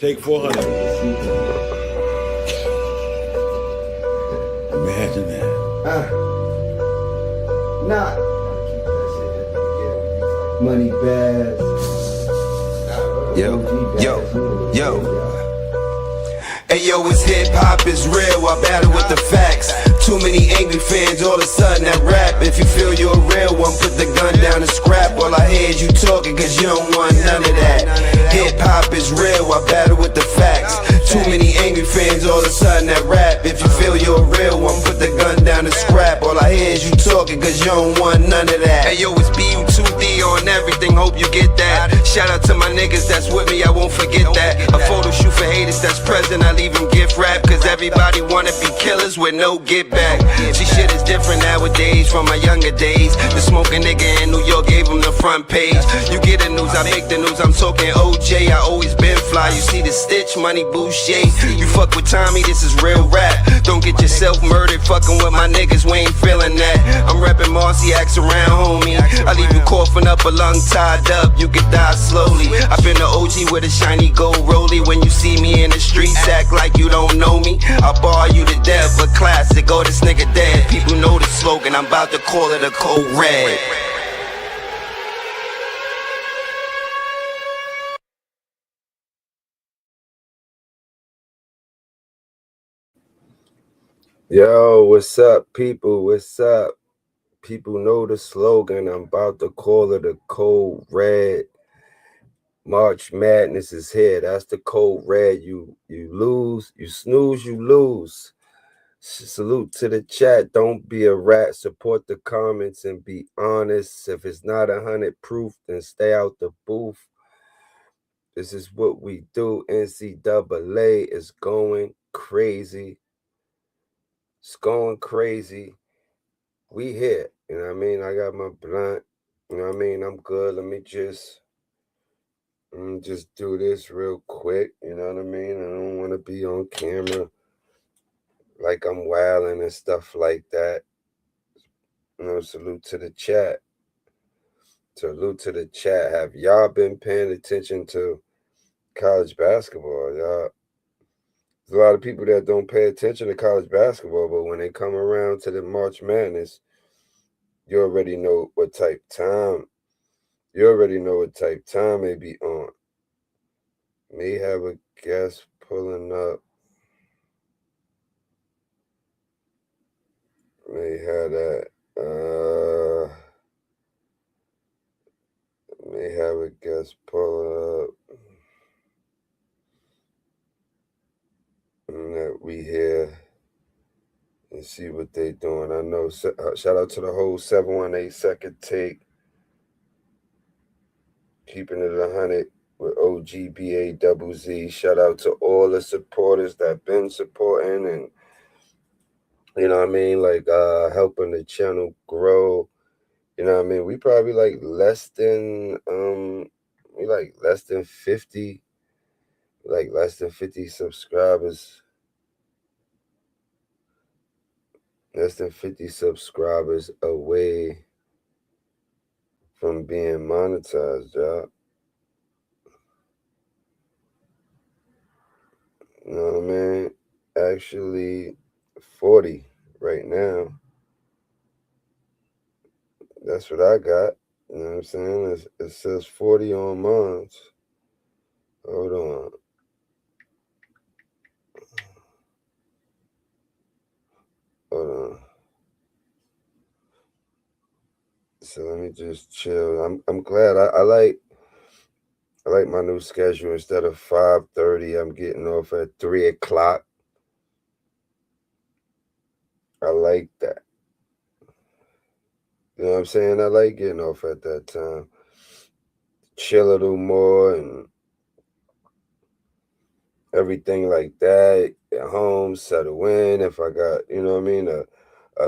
Take 400. Imagine that. Nah. Money Baz. Yo. Hey yo, it's hip hop is real, I battle with the facts. Too many angry fans, all of a sudden that rap. If you feel you're a real one, put the gun down and scrap. All I hear is you talking, cause you don't want none of that. Hip hop is real, I battle with the facts. Too many angry fans, all of a sudden that rap. If you feel you're a real one, put the gun down and scrap. All I hear is you talking, cause you don't want none of that. Hey yo, it's BU2D on everything, hope you get that. Shout out to my niggas that's with me, I won't forget that. A photo shoot for haters that's present, I leave them gift wrap. Cause everybody wanna be killers with no get back. See, shit is different nowadays from my younger days. The smoking nigga in New York gave him the front page. You get the news, I make the news, I'm talking OJ. I always been fly, you see the stitch, money Boucher. You fuck with Tommy, this is real rap. Don't get yourself murdered fucking with my niggas, we ain't feeling that. I'm reppin' Marcy, axe around homie. I leave you coughing up a lung tied up, you can die slowly. I been the OG with a shiny gold rollie. When you see me in the streets, act like you don't know me. I'll bar you to death, but classic, oh this nigga dead. People know the slogan, I'm about to call it a code red. Yo, what's up, people? What's up? People know the slogan. I'm about to call it a code red. March Madness is here. That's the code red. You lose, you snooze, you lose. Salute to the chat. Don't be a rat. Support the comments and be honest. If it's not 100 proof, then stay out the booth. This is what we do. NCAA is going crazy. It's going crazy. We here. You know what I mean? I got my blunt. You know what I mean? I'm good. Let me just do this real quick. You know what I mean? I don't want to be on camera like I'm wilding and stuff like that. You know, salute to the chat. Salute to the chat. Have y'all been paying attention to college basketball? Y'all, there's a lot of people that don't pay attention to college basketball, but when they come around to the March Madness, you already know what type time. You already know what type time may be on. May have a guest pulling up. May have that. May have a guest pulling up. And that we here and see what they doing. I know. Shout out to the whole 7182ndTake. Keeping it 100 with OGBazz. Shout out to all the supporters that been supporting and, you know what I mean, like helping the channel grow. You know what I mean? We probably like less than 50, like less than 50 subscribers. Less than 50 subscribers away from being monetized, y'all. You know what I mean? Actually, 40 right now. That's what I got. You know what I'm saying? It says 40 on mine. Hold on. Hold on. So let me just chill. I'm glad. I like my new schedule. Instead of 5:30, I'm getting off at 3 o'clock. I like that. You know what I'm saying? I like getting off at that time. Chill a little more and everything like that. At home, settle in. If I got, you know what I mean, a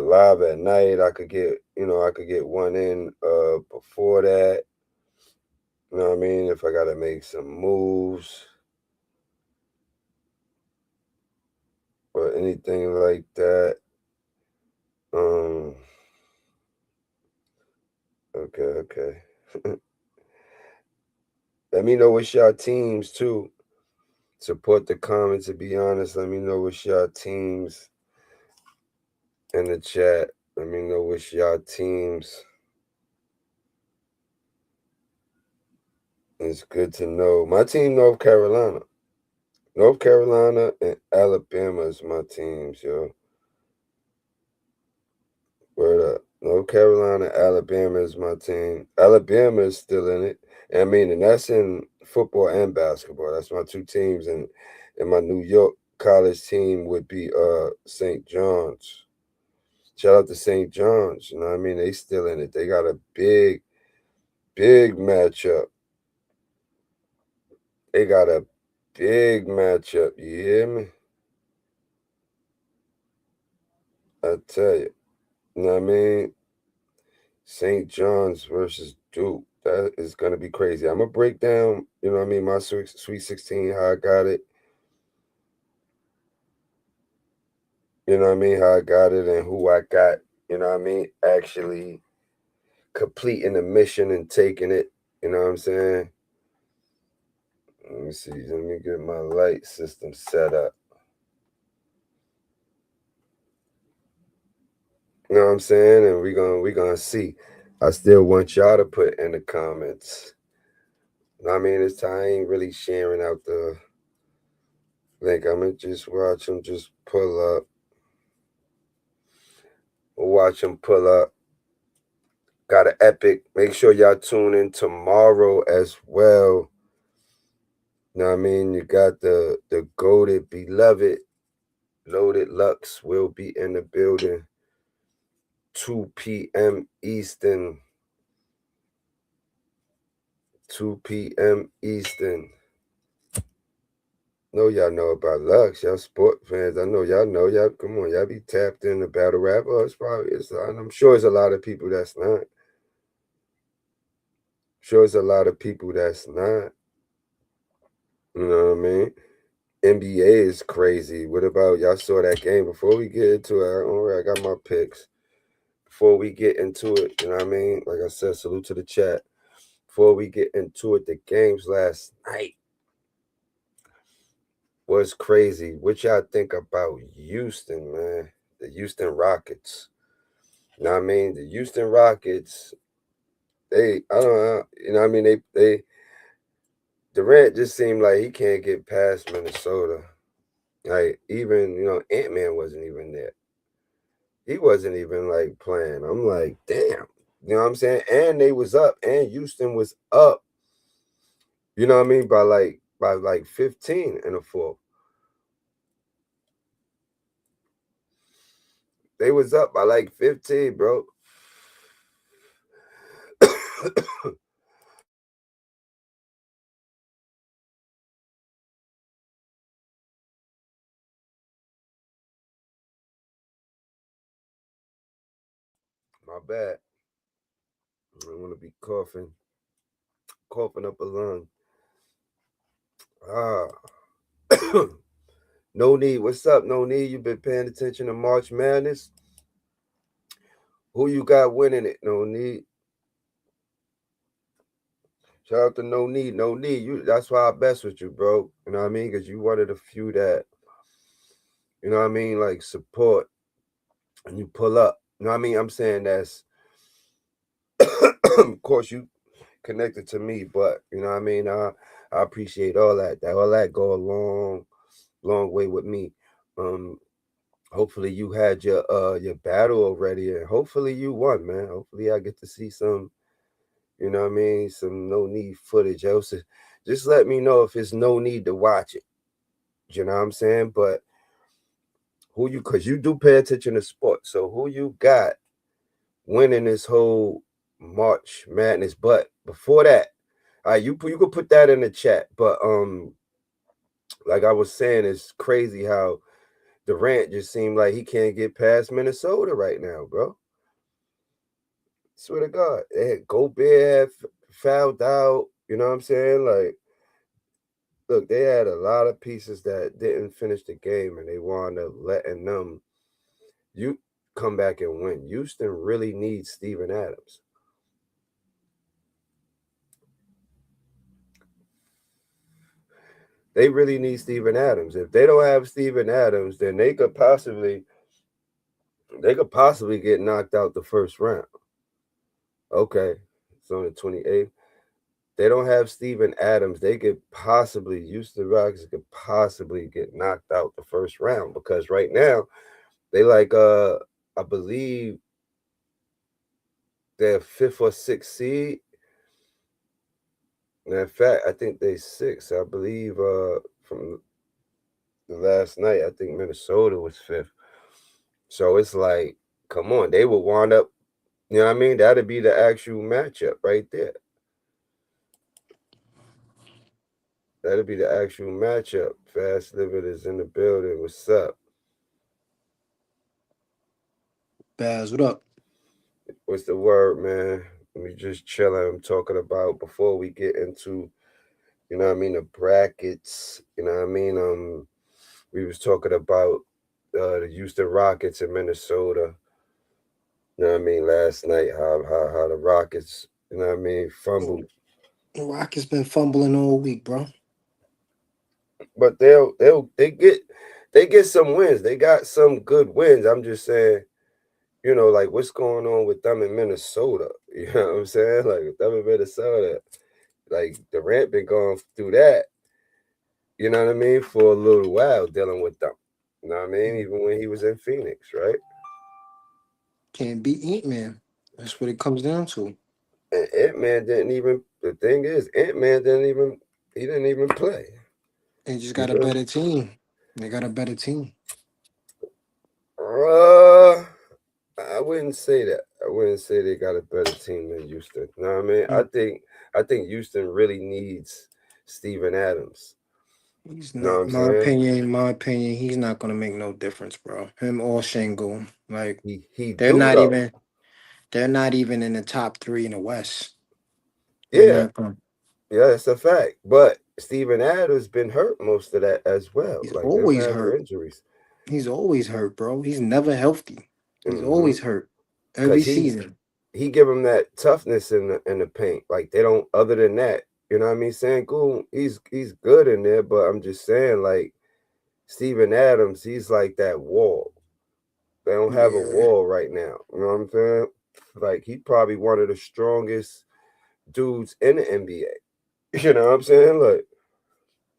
live at night, I could get one in before that. You know what I mean? If I gotta make some moves or anything like that. Okay. Let me know what's y'all teams too. Support the comments, to be honest. Let me know what's y'all teams in the chat. Let me know what's y'all teams. It's good to know. My team, North Carolina. North Carolina and Alabama is my teams, yo. Word up. North Carolina, Alabama is my team. Alabama is still in it. And that's in football and basketball. That's my two teams. And my New York college team would be St. John's. Shout out to St. John's. You know what I mean? They still in it. They got a big matchup. They got a big matchup. You hear me? I tell you. You know what I mean? St. John's versus Duke. That is going to be crazy. I'm going to break down, you know what I mean, my Sweet 16, how I got it. You know what I mean? How I got it and who I got, you know what I mean, actually completing the mission and taking it. You know what I'm saying? Let me see. Let me get my light system set up. You know what I'm saying? And we're gonna see. I still want y'all to put in the comments. You know what I mean? This time I ain't really sharing out the link. I'm gonna just watch them just pull up. We'll watch them pull up. Got an epic. Make sure y'all tune in tomorrow as well. You know what I mean? You got the goated, beloved, Loaded Lux will be in the building. 2 p.m. Eastern. 2 p.m. Eastern. Know y'all know about Lux. Y'all sport fans. I know y'all know. Y'all, come on. Y'all be tapped in the battle rap. Oh, I'm sure it's a lot of people that's not. Sure it's a lot of people that's not. You know what I mean? NBA is crazy. What about y'all saw that game? Before we get into it, all right, I got my picks. Before we get into it, you know what I mean? Like I said, salute to the chat. Before we get into it, the games last night was crazy. What y'all think about Houston, man? The Houston Rockets. You know what I mean? The Houston Rockets, I don't know, you know what I mean? Durant just seemed like he can't get past Minnesota. Like, even, Ant-Man wasn't even there. He wasn't even, like, playing. I'm like, damn. You know what I'm saying? And they was up, and Houston was up. You know what I mean? By like 15 in the fourth. They was up by like 15, bro. My bad. I don't want to be coughing up a lung. No Need. What's up, No Need? You been paying attention to March Madness? Who you got winning it, No Need? Shout out to No Need. No Need. That's why I best with you, bro. You know what I mean? Because you one of the few that, you know what I mean, like support and you pull up. You know what I mean? I'm saying that's of course you connected to me, but you know what I mean? I appreciate all that. All that go a long way with me. Hopefully you had your battle already, and hopefully you won, man. Hopefully I get to see some, you know what I mean, some No Need footage. Just let me know if it's no need to watch it. You know what I'm saying? But because you do pay attention to sports, so who you got winning this whole March Madness? But before that, all right, you could put that in the chat. But like I was saying, it's crazy how Durant just seemed like he can't get past Minnesota right now, bro. Swear to God, Gobert fouled out. You know what I'm saying? Like, look, they had a lot of pieces that didn't finish the game, and they wound up letting them you come back and win. Houston really needs Steven Adams. They really need Steven Adams. If they don't have Steven Adams, then they could possibly get knocked out the first round. Okay, it's on the 28th. They don't have Steven Adams. They could possibly, Houston Rockets could possibly get knocked out the first round because right now they I believe they're 5th or 6th seed. And in fact, I think they 6th. I believe from the last night, I think Minnesota was 5th. So it's like, come on, they would wind up, you know what I mean? That'd be the actual matchup right there. That'd be the actual matchup. Fast Living is in the building. What's up? Baz, what up? What's the word, man? We just chilling. I'm talking about before we get into, you know what I mean, the brackets. You know what I mean? We was talking about the Houston Rockets in Minnesota. You know what I mean? Last night, how the Rockets, you know what I mean, fumbled. Rockets been fumbling all week, bro. But they get some wins. They got some good wins. I'm just saying, you know, like what's going on with them in Minnesota? You know what I'm saying? Like them in Minnesota, like Durant been going through that. You know what I mean? For a little while, dealing with them. You know what I mean? Even when he was in Phoenix, right? Can't beat Ant-Man. That's what it comes down to. And Ant-Man didn't even. The thing is, Ant-Man didn't even. He didn't even play. They just You got a feel? better team. They got a better team. I wouldn't say that. I wouldn't say they got a better team than Houston. You know what I mean? I think Houston really needs Steven Adams. He's You know what not, I'm saying? in my opinion, he's not gonna make no difference, bro. Him or Shingle. Like He they're do not though. even they're not even in the top three in the West. They're Yeah, not going yeah, it's a fact. But Steven Adams been hurt most of that as well. he's Like them always having hurt. injuries. He's always hurt, bro. He's never healthy. He's Mm-hmm. always hurt. Every Cause season. he give them that toughness in the paint. Like they don't. Other than that, you know what I mean? Saying cool, he's good in there. But I'm just saying, like Steven Adams, he's like that wall. They don't have a Yeah. wall right now. You know what I'm saying? Like he probably one of the strongest dudes in the NBA. You know what I'm saying? Like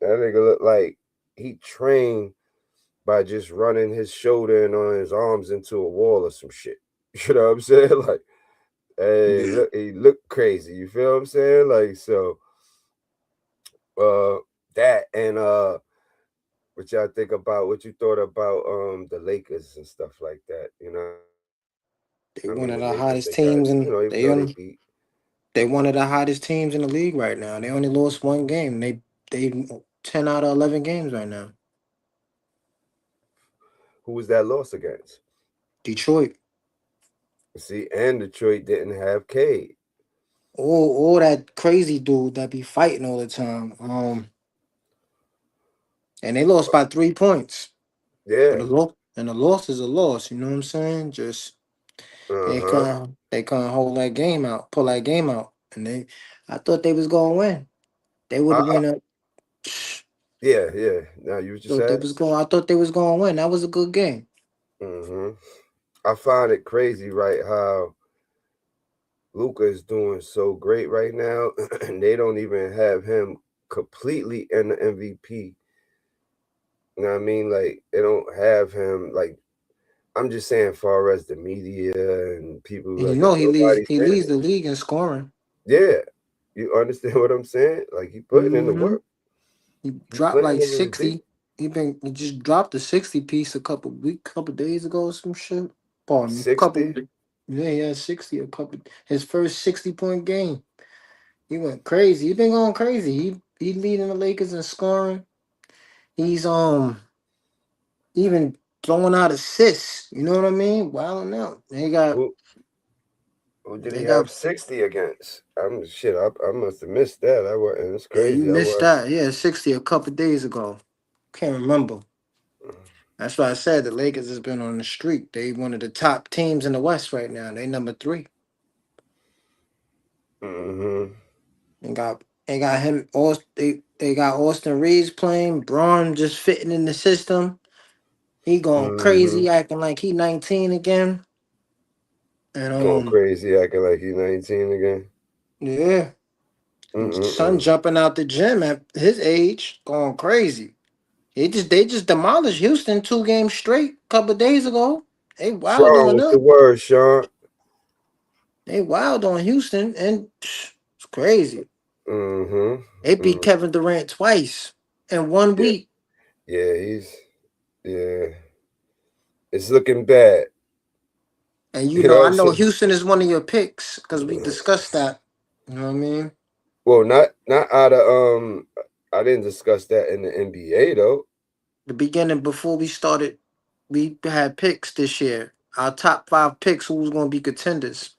that nigga look like he trained by just running his shoulder and on his arms into a wall or some shit. You know what I'm saying? Like, hey, Yeah. look, he look crazy. You feel what I'm saying? Like, so uh that and what y'all think about what you thought about the Lakers and stuff like that, you know what I mean? The Lakers, they got, They one of the you know, hottest even though they teams and beat they one of the hottest teams in the league right now. They only lost one game. They 10 out of 11 games right now. who was that loss against? Detroit. See, and Detroit didn't have Cade. All that crazy dude that be fighting all the time. And they lost by 3 points. Yeah. But a loss is a loss, you know what I'm saying? Just Uh-huh. they can't hold that game out, pull that game out. And I thought they was gonna win. They would have Uh, win up. yeah, yeah. Now you what you said? I thought they was gonna win. That was a good game. Mm-hmm. I find it crazy, right, how Luca is doing so great right now, and they don't even have him completely in the MVP. You know what I mean? Like they don't have him. Like I'm just saying, far as the media and people, And you like know nobody's he saying leads it. the league in scoring. Yeah, you understand what I'm saying? Like he putting in the Hmm. work. He He dropped like planting his D. 60. He just dropped a 60 piece a couple days ago or some shit. Pardon me. 60. Yeah, he had 60 his first 60-point game. He went crazy. He been going crazy. He leading the Lakers in scoring. He's even throwing out assists. You know what I mean? Wilding out. Who who did he They have got 60 against? I'm shit. I must have missed that. I was. It's Yeah, you crazy. I missed was. that. Yeah, 60 a couple days ago. Can't remember. That's why I said the Lakers has been on the streak. They one of the top teams in the West right now. They number 3. Mm-hmm. And got They got him. They got Austin Reeves playing. Braun just fitting in the system. He going crazy, acting like he 19 again. And Going crazy, acting like he's 19 again. yeah, son jumping out the gym at his age, going crazy. They just demolished Houston 2 games straight a couple of days ago. They wild Sean, on what's the them. word, Sean? They wild on Houston, and it's crazy. They beat Kevin Durant twice in 1 week. Yeah, it's looking bad. And you know, I know Houston is one of your picks because we discussed that. You know what I mean? Well, not out of I didn't discuss that in the NBA though. The beginning before we started, we had picks this year. Our top 5 picks, who was going to be contenders.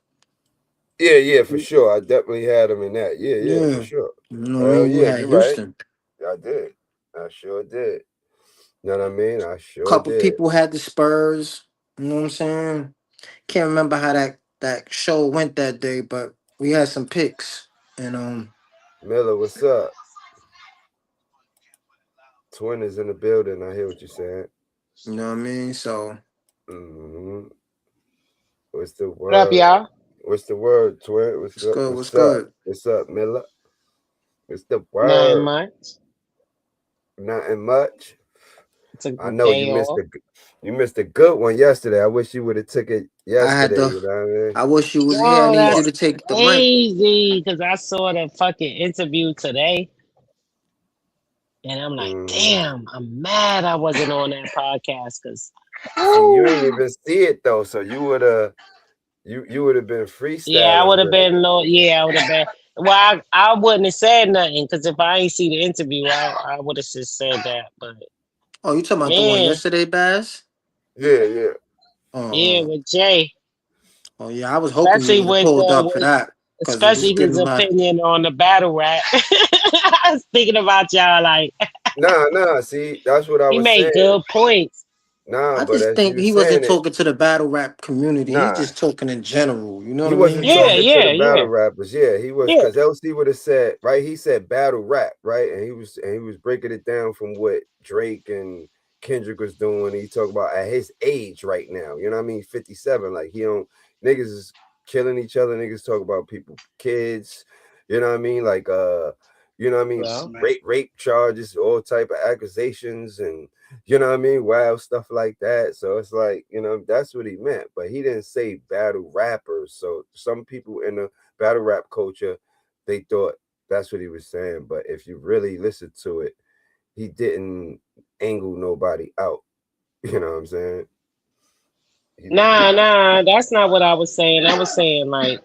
Yeah, for sure. I definitely had them in that. Yeah, for sure. You know what I mean? You had you're Houston. Right. I did. I sure did. You know what I mean? I sure Couple did. people had the Spurs. You know what I'm saying? Can't remember how that show went that day, but we had some picks. And Miller, what's up? Twin is in the building. I hear what you're saying. you know what I mean? So what's the word? What up, y'all? What's the word, Twin? What's up? good? What's Good? up? What's up, Miller? What's the word? Nothing much. Nothing much. I know you missed a good one yesterday. I wish you would have took it yesterday. You know what I mean? I wish you was here. Yo, I need you that's to take the mic. crazy because I saw the fucking interview today, and I'm like, damn, I'm mad I wasn't on that podcast because you didn't even see it though. So you would have been freestyling. Yeah, I would have been. I would have been. Well, I wouldn't have said nothing because if I ain't see the interview, I would have just said that. But oh, you talking about the one yesterday, Baz? Yeah. Yeah, with Jay. Oh yeah, I was hoping you would have pulled up for that. Especially his opinion on the battle rap. I was thinking about y'all like. Nah. See, that's what I was saying. He made good points. I just think he wasn't talking to the battle rap community. He's just talking in general. You know what I mean? He wasn't talking to the battle rappers. Yeah, he was, because LC would have said, right? He said battle rap, right? And he was breaking it down from what Drake and Kendrick was doing. He talked about at his age right now. You know what I mean? 57. Like niggas is killing each other. Niggas talk about people, kids. You know what I mean? Like you know what I mean? Well, rape charges, all type of accusations, and you know what I mean? Wild stuff like that. So it's like, you know, that's what he meant. But he didn't say battle rappers. So some people in the battle rap culture, they thought that's what he was saying. But if you really listen to it, he didn't angle nobody out. You know what I'm saying? Nah, that's not what I was saying. I was saying, like,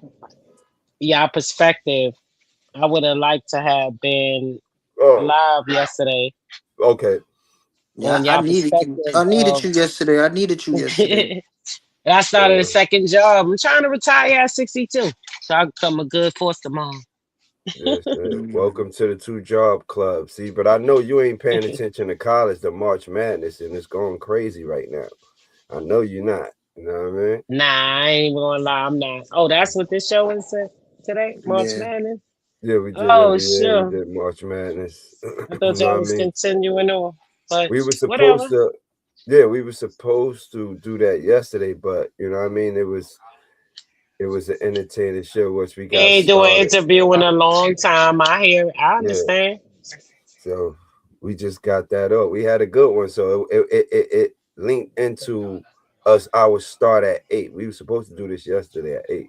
y'all perspective. I would have liked to have been live yesterday. Okay. Yeah, I needed you yesterday. I started a second job. I'm trying to retire at 62, so I become a good force to mom. Welcome to the 2-job club. See, but I know you ain't paying attention to college, the March Madness, and it's going crazy right now. I know you're not. You know what I mean? Nah, I ain't even gonna lie, I'm not. Oh, that's what this show is today? March Madness? Yeah, we did. Oh, sure. We did March Madness. I thought y'all was continuing on. But we were supposed to. Yeah, we were supposed to do that yesterday, but you know what I mean? It was an entertaining show once we got started. Ain't do an interview in a long time. I understand. So we just got that up. We had a good one. So it linked into our start at 8. We were supposed to do this yesterday at 8.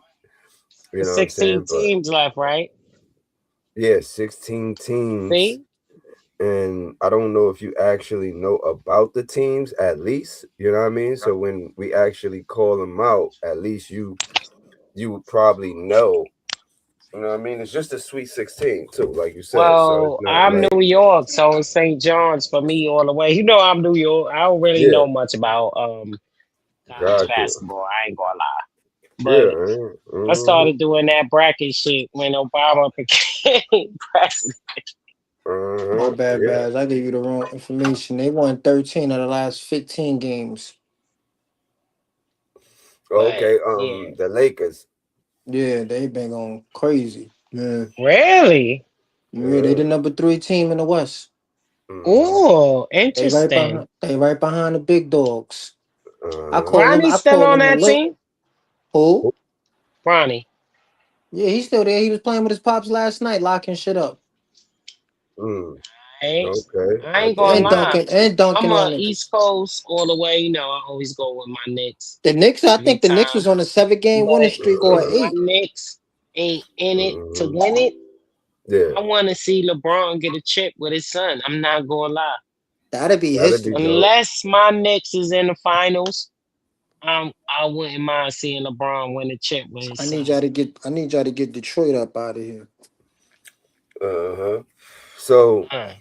You know 16 teams left, right? Yeah, 16 teams. See? And I don't know if you actually know about the teams, at least, you know what I mean? So when we actually call them out, at least you would probably know. You know what I mean? It's just a Sweet 16 too, like you said. Well, so I'm New York, so it's St. John's for me all the way. You know I'm New York. I don't really know much about college basketball. I ain't gonna lie. But I started doing that bracket shit when Obama became president. My bad, Baz. I gave you the wrong information. They won 13 of the last 15 games. Okay, the Lakers. Yeah, they've been going crazy, man. Really? Yeah, they the number 3 team in the West. Oh, They right interesting. behind. They right behind the big dogs. I call them. Ronnie's I still call on them the that look. team? Who? Ronnie. Yeah, he's still there. He was playing with his pops last night, locking shit up. Hey, Okay. I I ain't gonna think lie. And I'm dunking a on niggas. East Coast all the way. You know, I always go with my Knicks The Knicks. I every think the Knicks was time. on a 7-game winning But streak or if an my 8. Knicks ain't in it to win it, yeah, I want to see LeBron get a chip with his son. I'm not gonna lie. That'd be that'd be history. dope. Unless my Knicks is in the finals, I wouldn't mind seeing LeBron win a chip with his I need son. y'all to get. I need y'all to get Detroit up out of here. So Huh.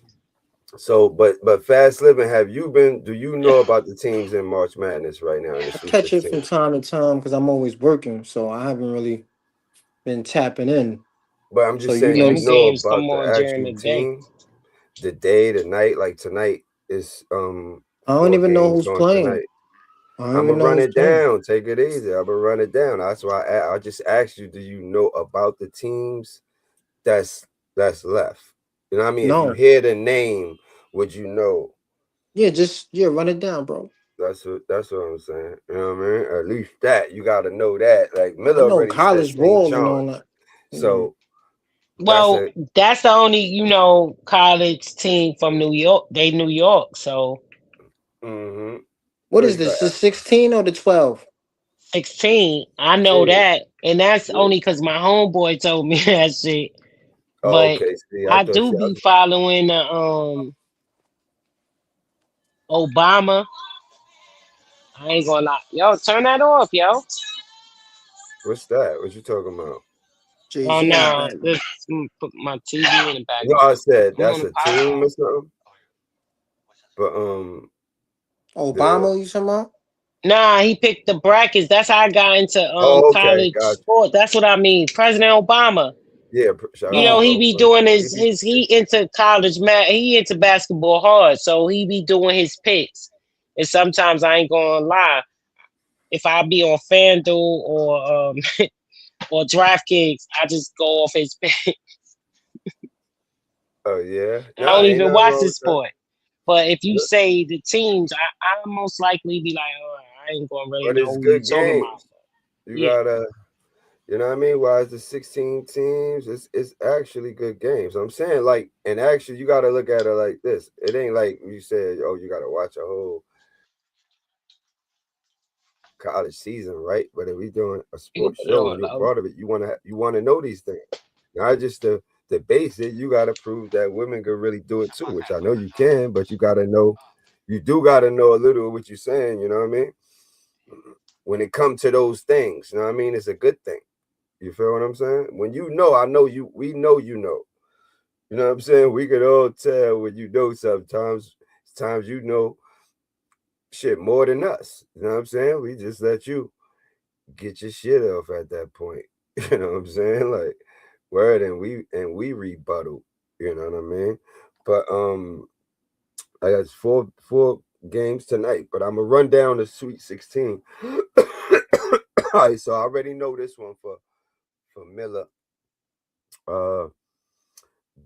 but fast living, do you know about the teams in March Madness right now in the I Sweet catch it from 16? time to time because I'm always working, so I haven't really been tapping in. But I'm So just you saying, Yeah, know, you them know games about come the on during actual the day. team, the day, the night, like tonight is I don't 4 even know games who's on playing. tonight. I don't I'ma even know run who's it playing. down. Take it easy. I'ma run it down. That's why I just asked you, do you know about the teams that's left? You know what I mean? If you No. hear the name, would you know? Yeah, run it down, bro. That's what I'm saying. You know what I mean? At least that you gotta know that. Like I Miller know already said college St. ball and all John's. that. Yeah. So that's Well, a that's the only, college team from New York. They New York, so mm-hmm. What Well, is you got this? The 16 or the 12? 16. I know 16. that, and that's Yeah. only because my homeboy told me that shit. Oh, But okay. See, I I thought do you be following Obama. I ain't gonna lie, yo, turn that off, yo. what's that? What you talking about? Oh Jay-Z in the no, background. this put my TV in the No, I background. said I'm on that's the a team or podcast. something. But the Obama, you talking about? Nah, he picked the brackets. That's how I got into okay, college gotcha. sport. That's what I mean. President Obama. Yeah, shout You out know, to Oh, he be Oakland. doing He be, he into college he into basketball hard. So he be doing his picks. And sometimes I ain't gonna lie. If I be on FanDuel or DraftKings, I just go off his pick. oh yeah, I nah, don't ain't even nothing watch wrong the with that. sport. But if you Look, say the teams, I most likely be like, all right, I ain't gonna really but know it's who you good talking about. games. You Yeah. gotta, you know what I mean? Why is the 16 teams? It's actually good games. I'm saying like, and actually you gotta look at it like this. It ain't like you said, oh, you gotta watch a whole college season, right? But if we doing a You can sports put it show on and you're low. part of it, you wanna know these things. Not just the basic. You gotta prove that women can really do it too, which I know you can, but you gotta know a little of what you're saying, you know what I mean? When it comes to those things, you know what I mean? It's a good thing. You feel what I'm saying? When you know, I know you, we know you know. You know what I'm saying? We could all tell when you know sometimes. Times you know shit more than us. You know what I'm saying? We just let you get your shit off at that point. You know what I'm saying? Like word and we rebuttal. You know what I mean? But I got four games tonight, but I'm gonna run down the Sweet 16. All right, so I already know this one for Miller.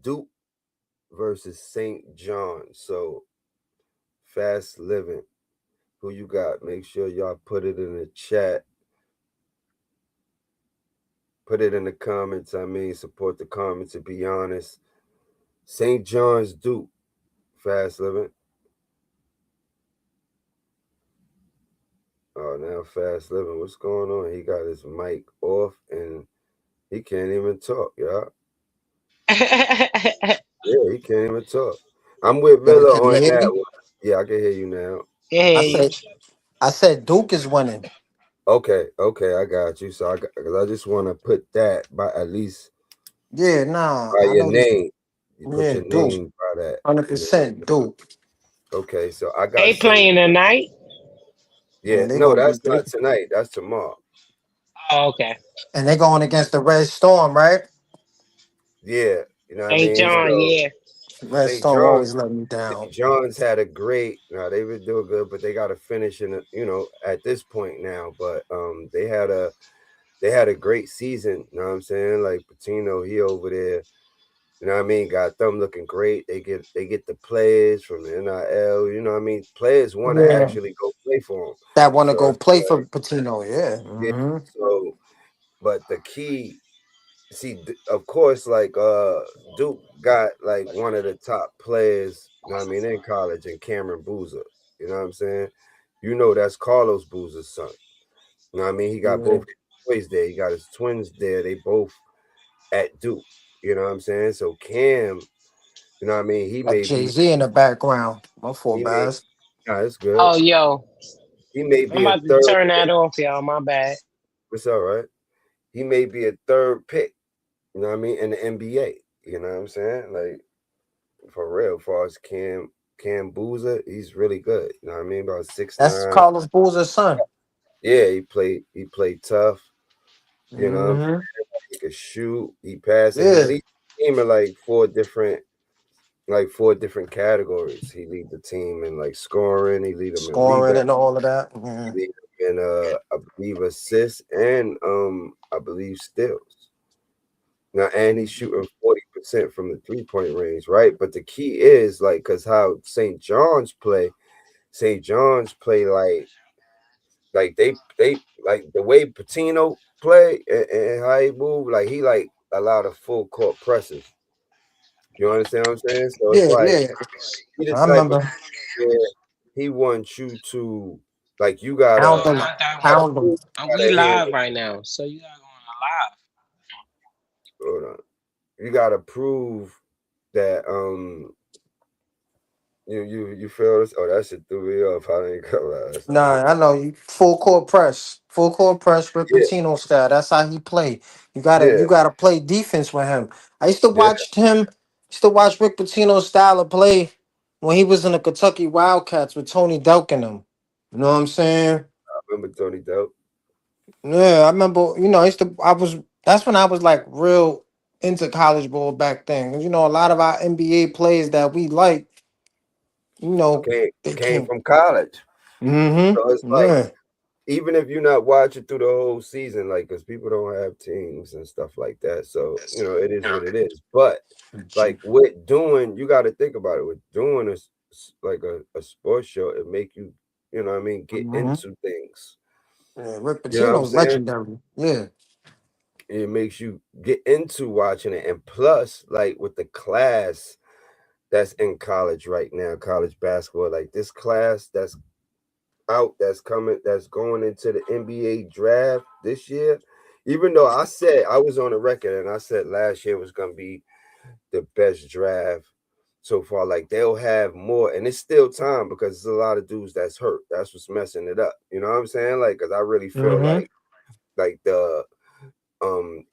Duke versus St. John. So fast living. Who you got? Make sure y'all put it in the chat. Put it in the comments. I mean, support the comments to be honest. St. John's Duke. Fast living. Oh, now fast living. What's going on? He got his mic off and he can't even talk, y'all. Yeah, he can't even talk. I'm with yo, Miller can you on hear that me? one. Yeah, I can hear you now. I Yeah. said, I said Duke is winning. Okay, I got you. So because I just want to put that by at least Yeah, nah, by I your know this. name. You put Yeah, your Duke, name by that. hundred You know? percent Duke. Okay, so I got They St. playing tonight. Yeah, And they no, gonna that's be not tonight. That's tomorrow. Oh, okay. and they going against the Red Storm, right? Yeah, you know what I St. mean. John, So yeah. Red St. Storm John, always let me down. St. John's had a great. Now they've been doing good, but they got to finish in. At this point now, but they had a great season. You know what I'm saying? Like Patino, he over there You know what I mean? Got them looking great. They get the players from the NIL. You know what I mean? Players want to Yeah. actually go play for them. That want to So go it's play for like, Patino. Yeah. yeah. Mm-hmm. So, but the key, see, of course, like Duke got like one of the top players. You know what I mean, in college, and Cameron Boozer. You know what I'm saying? You know that's Carlos Boozer's son. You know what I mean? He got Yeah. both boys there. He got his twins there. They both at Duke. You know what I'm saying? So Cam, you know what I mean? He Got may be, Jay-Z in the background. My fault, he may, Baz. nah, it's good. Oh, yo, He may I'm be a about to third turn pick. that off, y'all. My bad. It's all right. He may be a third pick. You know what I mean? In the NBA. You know what I'm saying? Like for real, as far as Cam Boozer, he's really good. You know what I mean? About six That's nine. Carlos Boozer's son. Yeah, he played tough. You know what I'm Mm-hmm. saying? He could shoot, he passed, and he Yeah. leads the team in four different categories. He lead the team in like scoring, he lead them in Scoring rebound, and all of that. Yeah. he lead them in I believe assists and I believe steals. Now, and he's shooting 40% from the 3-point range, right? But the key is like because how St. John's play like they like the way Patino play and how he move, like he like a lot of full court presses. You understand what I'm saying? So it's Yeah, like yeah. he the I type of remember. where he wants you to like you Pound gotta them. Not that one. Pound them. We gotta live handle. right now, so you gotta go on Hold on. You gotta prove that you feel this? Oh, that shit threw me off. I didn't come out. That's all Nah, right. I know you full court press. Full court press with Yeah, Patino style. That's how he play. You yeah, gotta play defense with him. I used to yeah. watch him, used to watch Rick Pitino's style of play when he was in the Kentucky Wildcats with Tony Delk and them. You know what I'm saying? I remember Tony Dope. Yeah, I remember, I was that's when I was like real into college ball back then. 'Cause, a lot of our NBA players that we like, Came they came came. from college. So it's Mm-hmm. like Yeah. even if you're not watching through the whole season, like because people don't have teams and stuff like that. So it is what it is. But like with doing, you got to think about it. With doing like a sports show, it make you, what I mean, get Mm-hmm. into things. Yeah, Rick You know what I'm Pitino's saying? legendary. Yeah. It makes you get into watching it, and plus, like with the class that's in college right now, college basketball, like this class that's coming, that's going into the NBA draft this year. Even though I said I was on the record and I said last year was gonna be the best draft so far. Like they'll have more, and it's still time because there's a lot of dudes that's hurt. That's what's messing it up. You know what I'm saying? Like, because I really feel Mm-hmm. like the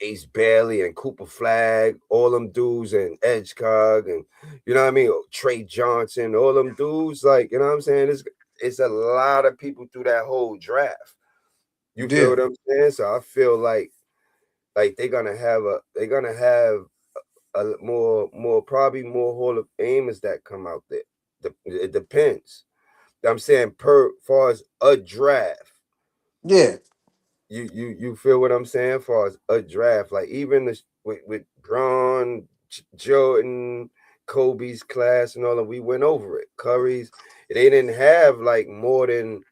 Ace Bailey and Cooper Flag, all them dudes and Edgecog and you know what I mean, Trey Johnson, all them dudes, like you know what I'm saying? It's a lot of people through that whole draft. You feel Yeah. what I'm saying? So I feel like they're gonna have a more probably more Hall of Famers that come out there. It depends. I'm saying per far as a draft. Yeah. You feel what I'm saying? Far as a draft, like even with Braun, Jordan, Kobe's class and all that, we went over it. Curry's, they didn't have like more than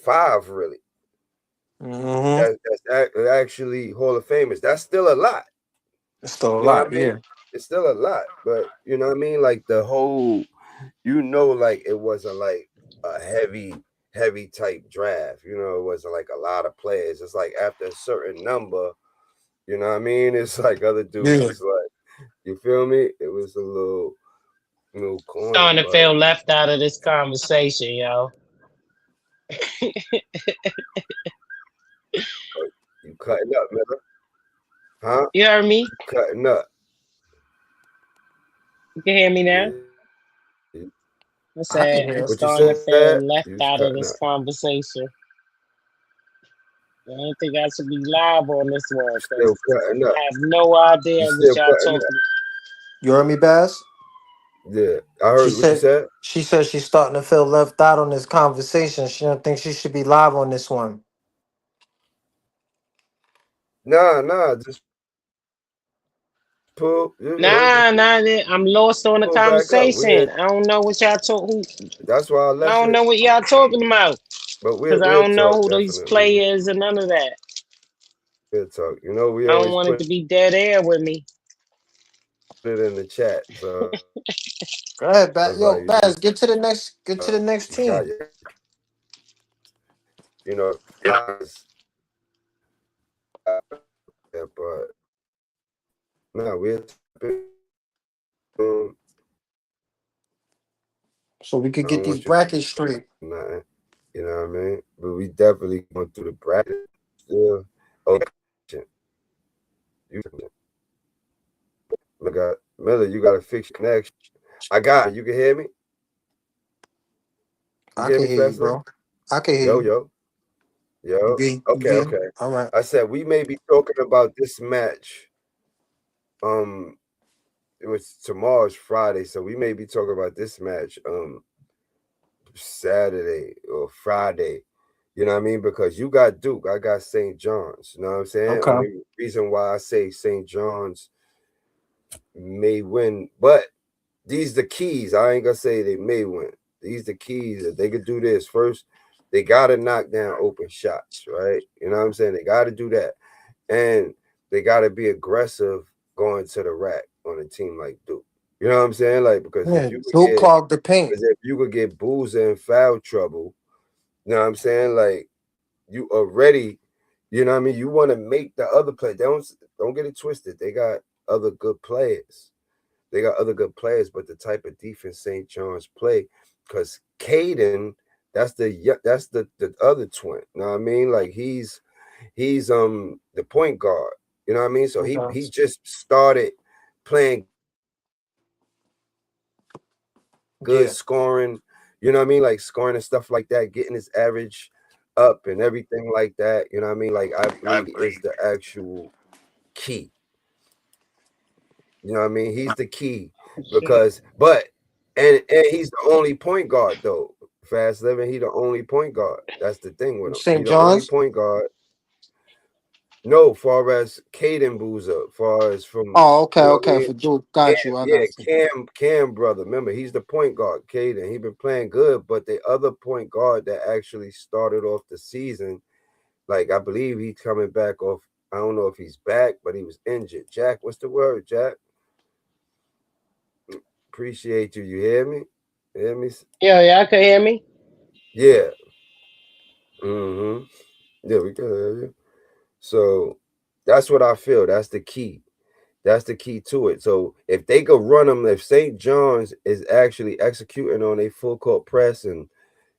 5 really. Mm-hmm. That's actually Hall of Famers. That's still a lot. It's still a You know what lot. I mean? Yeah. It's still a lot, but you know what I mean? Like the whole, like it wasn't like a heavy type draft. It wasn't like a lot of players. It's like after a certain number, you know what I mean? It's like other dudes Yeah. is like, you feel me? It was a little corny, starting to but feel left out of this conversation, yo. like, you cutting up, man. Huh? You heard me? You cutting up. You can hear me now? Yeah. I I can said hear I'm it. What you starting to said? feel You left was out of cutting this up. conversation. I don't think I should be live on this one Still because cutting I up. have no You idea what still y'all cutting up. talking. You heard me, Bass? Yeah. I She heard what you said said. she said she's starting to feel left out on this conversation. She don't think she should be live on this one. Nah, just Pull. Nah, I'm lost on the Pull back up. conversation. I don't know what y'all talk. That's why I I left don't it. know what y'all talking about But because I we'll don't know talk who these definitely. players and none of that. We'll talk. You know, we I don't always want it put to be dead air with me. it in the chat. So Go ahead, I Baz. was Yo, like, Baz, get to the next. Get to the next you got team. your, guys. Yeah, but no, um, So we could I get don't these want you to brackets straight. nothing. You know what I mean? But we definitely going through the bracket still. Okay. You got Miller, you gotta fix your connection. I got it. You can hear me? You I hear can me, hear you, Fessler? bro. I can hear Yo, you. yo, You yo. good? You Okay, good? okay. All right. I said we may be talking about this match. It was tomorrow's Friday, so we may be talking about this match Saturday or Friday. You know what I mean? Because you got Duke, I got St. John's. You know what I'm saying? Okay. Only reason why I say St. John's may win, but these the keys. I ain't gonna say they may win. These the keys that they could do this. First, they gotta knock down open shots, right? You know what I'm saying? They gotta do that. And they gotta be aggressive going to the rack on a team like Duke. You know what I'm saying? Like because Yeah, Duke clogged the paint. if you could get Boozer in foul trouble, you know what I'm saying? Like you already, you know what I mean? You want to make the other play. Don't get it twisted. They got other good players. But the type of defense St. John's play, because Caden, that's the other twin. You know what I mean? Like he's the point guard. You know what I mean? So Okay. he just started playing good Yeah. scoring, you know what I mean? Like scoring and stuff like that, getting his average up and everything like that. You know what I mean? Like I believe is the actual key. You know what I mean? He's the key because and he's the only point guard though. Fast living, he the only point guard. That's the thing with him. He St. the only John's. point guard. No, far as Caden Boozer, far as from Oh, okay, you know what I okay. mean? For Duke, got you. I Yeah, got you. Cam brother. Remember, he's the point guard, Caden. He been playing good, but the other point guard that actually started off the season, like I believe he's coming back off. I don't know if he's back, but he was injured. Jack, what's the word, Jack? Appreciate you. You hear me? You hear me? Yeah, y'all can hear me. Yeah. Mm-hmm. Yeah, we can hear you. So that's what I feel. That's the key. That's the key to it. So if they could run them, if St. John's is actually executing on a full court press and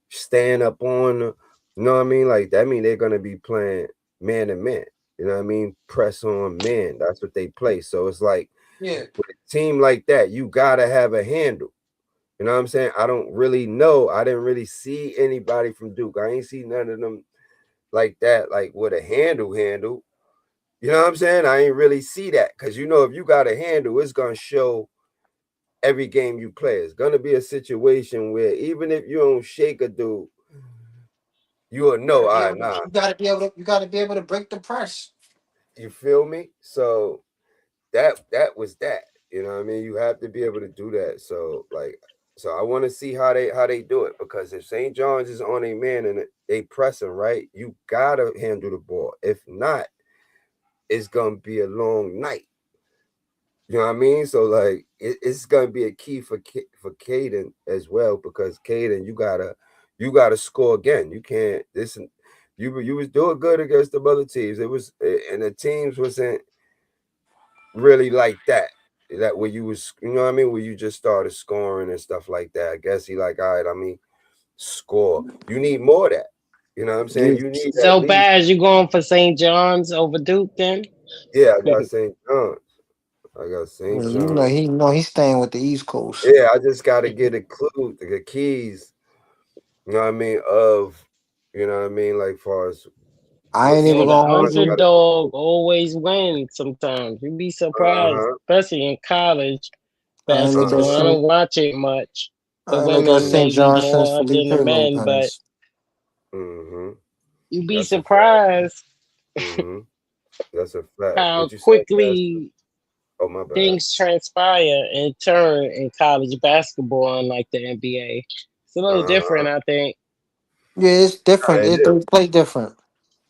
stand up on, you know what I mean? Like that mean they're gonna be playing man to man. You know what I mean? Press on man. That's what they play. So it's like Yeah. with a team like that, you gotta have a handle. You know what I'm saying? I don't really know. I didn't really see anybody from Duke. I ain't see none of them like that, like with a handle. You know what I'm saying? I ain't really see that because you know if you got a handle, it's gonna show every game you play. It's gonna be a situation where even if you don't shake a dude, you will know. All right, nah. You gotta be able to. You gotta be able to break the press. You feel me? So that was that. You know what I mean? You have to be able to do that. So like, so I want to see how they do it because if St. John's is on a man and they pressing right, you gotta handle the ball. If not, it's gonna be a long night. You know what I mean? So like it's gonna be a key for Caden as well because Caden, you gotta score again. You can't listen. You was doing good against the other teams. It was and the teams wasn't really like that. That where you was, you know what I mean, where you just started scoring and stuff like that. I guess he like, all right, I mean, score. You need more of that. You know what I'm saying? Yeah. You need at So least, bad, you going for St. John's over Duke then? yeah, I got St. John's. I got St. Yeah, John's. he's staying with the East Coast. Yeah, I just got to get a clue, the keys, you know what I mean, of, you know what I mean, like far as I what ain't even Yo, St. the gonna hold John's got you. to do. underdog always wins sometimes. You'd be surprised, Uh-huh, especially in college I ain't got basketball. I uh-huh, don't watch it much. The I ain't got women St. maybe John since more Felipe than the men, but Lopez. mm-hmm. you'd be That's a fact. surprised Mm-hmm. That's a fact. how What you said, Pastor? quickly my bad. Things transpire and turn in college basketball, unlike the NBA. It's a little different, I think. Yeah, it's different. It They is. play different.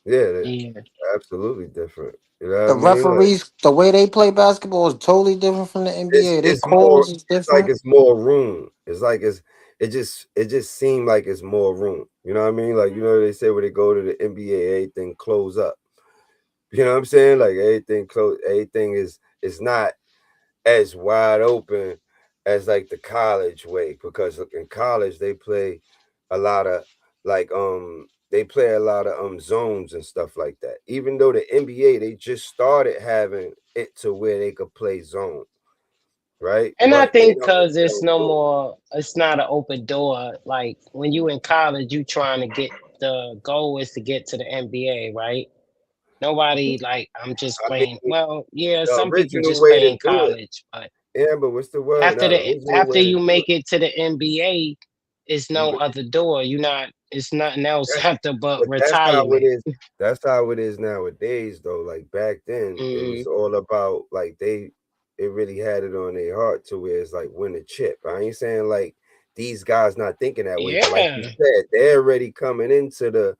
Yeah, Yeah. absolutely different. You know what I The mean? Like referees, the way they play basketball is totally different from the NBA. They it's more. calls is It's like different. it's more room. It's like it just seemed like it's more room. You know what I mean? Like they say when they go to the NBA, everything close up. You know what I'm saying? Like everything close. Everything is not as wide open as like the college way, because in college they play a lot of they play a lot of zones and stuff like that. Even though the NBA they just started having it to where they could play zone, right? And I But they think don't because they it's don't no do it. more, it's not an open door. Like when you in college, you trying to get, the goal is to get to the NBA, right? Nobody like, I'm just I playing. mean, Well, yeah, the some people original just way play to in do it, college, but yeah, but what's the word? after Now the the original after way to you do make it to the NBA, it's it, no other door. You not. It's nothing else That's after but but that's how it retirement. is. That's how it is nowadays, though. Like back then, it Mm, was all about like it really had it on their heart to where it's like win a chip. I ain't saying like these guys not thinking that way, but like you yeah, said, they're already coming into the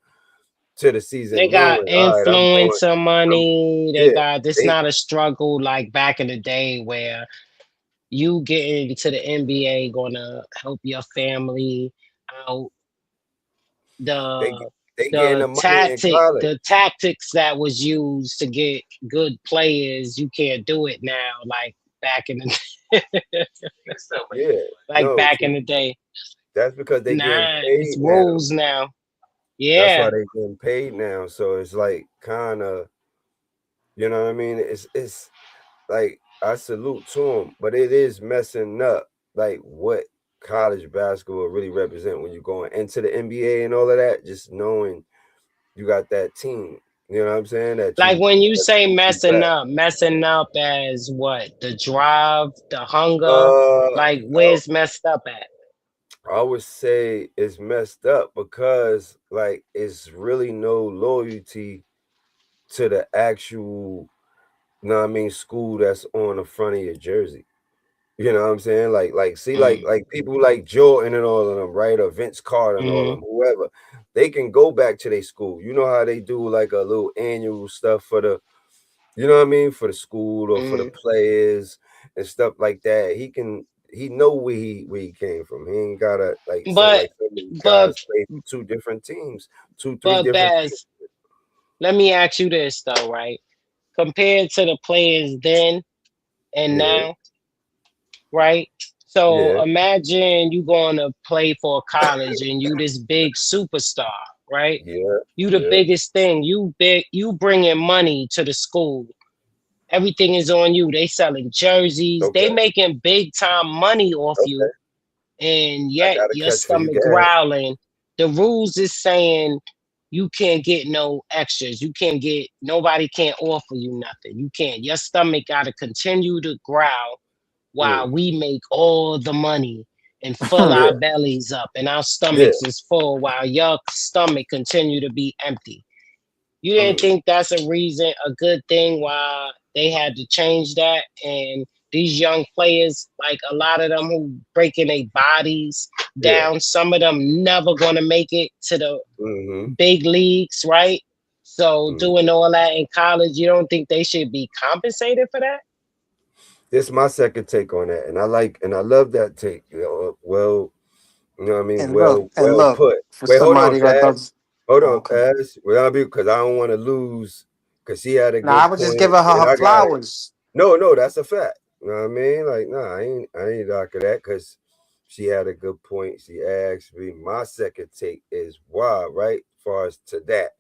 they season got knowing, all right, influencer I'm money. They yeah, got. It's they not a struggle like back in the day where you getting to the NBA gonna help your family out. they The they getting the money in college. the tactics that was used to get good players, you can't do it now like back in the Yeah, like no, back in see, the day. that's because they getting Nah, it's paid now. rules now. That's why Yeah. they getting paid now. So it's like kind of, you know what I mean? It's like I salute to them, but it is messing up like what college basketball really represent when you're going into the NBA and all of that. Just knowing you got that team, you know what I'm saying? That Like you when you say you back. messing up as what? The drive, the hunger, Uh, like I, where's messed up at? I would say it's messed up because like it's really no loyalty to the actual, you know what I mean, school that's on the front of your jersey. You know what I'm saying? Like, see, Mm, like people like Jordan and all of them, right? Or Vince Carter and all of mm, them, whoever, they can go back to their school. You know how they do like a little annual stuff for the, you know what I mean, for the school or for the mm. players and stuff like that. He know where he came from. He ain't gotta But like some of these but guys play for two different teams, three but different teams. Baz, let me ask you this though, right? Compared to the players then and Yeah, now, right? So yeah, imagine you going to play for college and you this big superstar, right? yeah, You the yeah. biggest thing. You bringing money to the school. Everything is on you. They selling jerseys. They Okay, making big time money off okay. you, and I yet got a your catch for you, stomach guys. growling. The rules is saying you can't get no extras. You can't get, nobody can't offer you nothing. You can't. Your stomach got to continue to growl while Mm, we make all the money and fill yeah, our bellies up and our yeah. stomachs is full while your stomach continue to be empty. You didn't Mm. think that's a reason, a good thing why they had to change that? And these young players, like a lot of them who breaking their bodies Yeah. down, some of them never gonna make it to the Mhm. big leagues, right? So Mm. doing all that in college, you don't think they should be compensated for that? This is my second take on that, and I love that take. Well, you know what I mean. And Well look put. for Wait, hold on, somebody that Paz. does. Hold Oh, on, okay. Paz. Well, because I don't want to lose. Because she had a Now I good was just point, giving her and her I got it. flowers. No, that's a fact. You know what I mean? Like, no, I ain't docking that because she had a good point. She asked me. My second take is why, right? As far as to that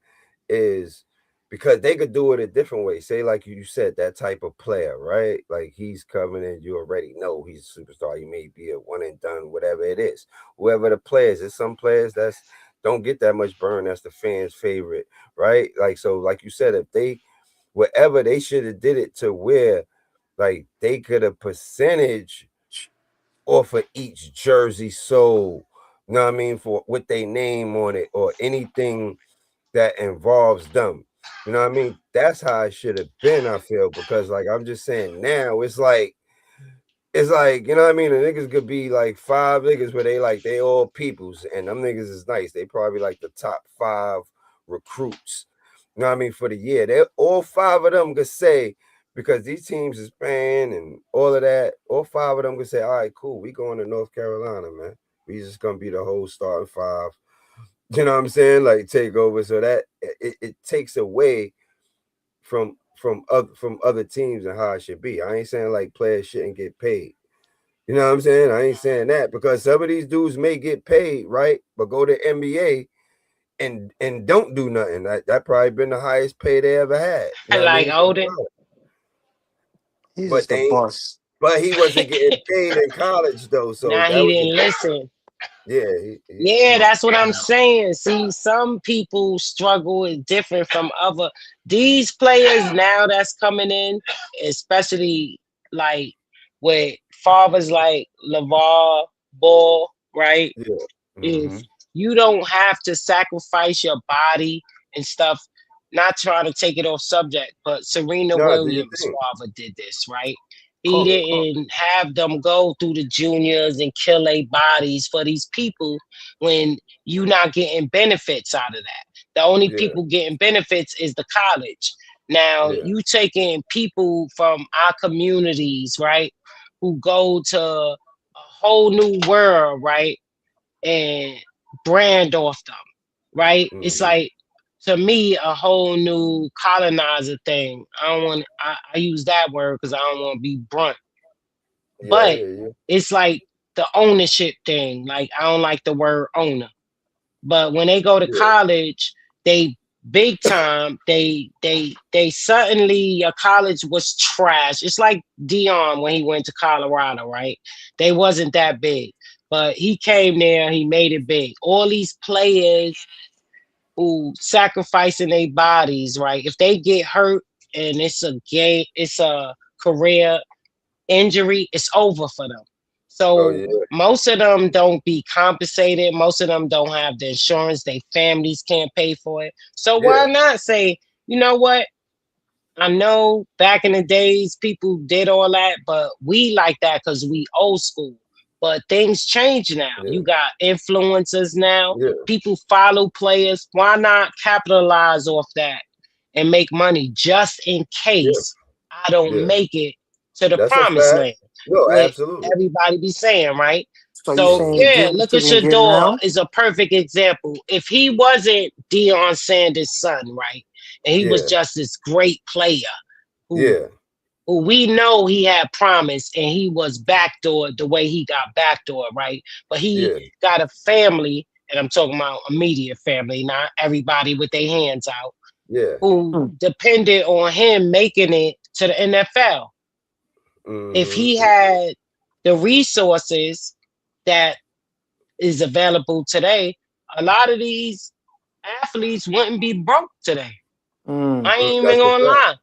is because they could do it a different way. Say, like you said, that type of player, right? Like he's coming in, you already know he's a superstar. He may be a one and done, whatever it is. Whoever the players, there's some players that's don't get that much burn. That's the fans' favorite, right? Like so, like you said, if they whatever they should have did it to where like they could have percentage off of each jersey sold. You know what I mean? For with their name on it or anything that involves them. You know what I mean? That's how it should have been, I feel, because like I'm just saying now, it's like, you know what I mean? The niggas could be like 5 niggas where they all peoples, and them niggas is nice. They probably like the top 5 recruits. You know what I mean? For the year. They all 5 of them could say, because these teams is paying and all of that, all 5 of them could say, all right, cool, we going to North Carolina, man. We just gonna be the whole starting 5. You know what I'm saying? Like take over. So that it takes away from other teams and how it should be. I ain't saying like players shouldn't get paid. You know what I'm saying? I ain't saying that, because some of these dudes may get paid, right? But go to NBA and don't do nothing. That probably been the highest pay they ever had. You know like what I mean? Odin. He's But just a boss. but he wasn't getting paid in college though. So Now that he was didn't listen. Yeah, That's what I'm saying. See, some people struggle is different from other. These players now that's coming in, especially like with fathers like LeVar Ball, right? yeah. If you don't have to sacrifice your body and stuff, not trying to take it off subject, but Serena Williams' father did this, right? He didn't have them go through the juniors and kill their bodies for these people when you not getting benefits out of that. The only people getting benefits is the college. Now you taking people from our communities, right, who go to a whole new world, right, and brand off them, right? It's like, to me, a whole new colonizer thing. I use that word because I don't want to be blunt. But it's like the ownership thing. Like, I don't like the word owner. But when they go to college, they big time, they suddenly, your college was trash. It's like Dion when he went to Colorado, right? They wasn't that big. But he came there, he made it big. All these players who sacrificing their bodies, right? If they get hurt and it's a career injury, it's over for them. So most of them don't be compensated. Most of them don't have the insurance. Their families can't pay for it. So why not say, you know what? I know back in the days people did all that, but we like that because we old school. But things change now. You got influencers now. People follow players. Why not capitalize off that and make money just in case I don't make it to the promised land? No, absolutely. Everybody be saying, right? So yeah, look at Shador is a perfect example. If he wasn't Deion Sanders' son, right, and he was just this great player who we know he had promise and he was backdoored the way he got backdoored, right? But he got a family, and I'm talking about immediate family, not everybody with their hands out, who depended on him making it to the NFL. If he had the resources that is available today, a lot of these athletes wouldn't be broke today. I ain't even gonna lie.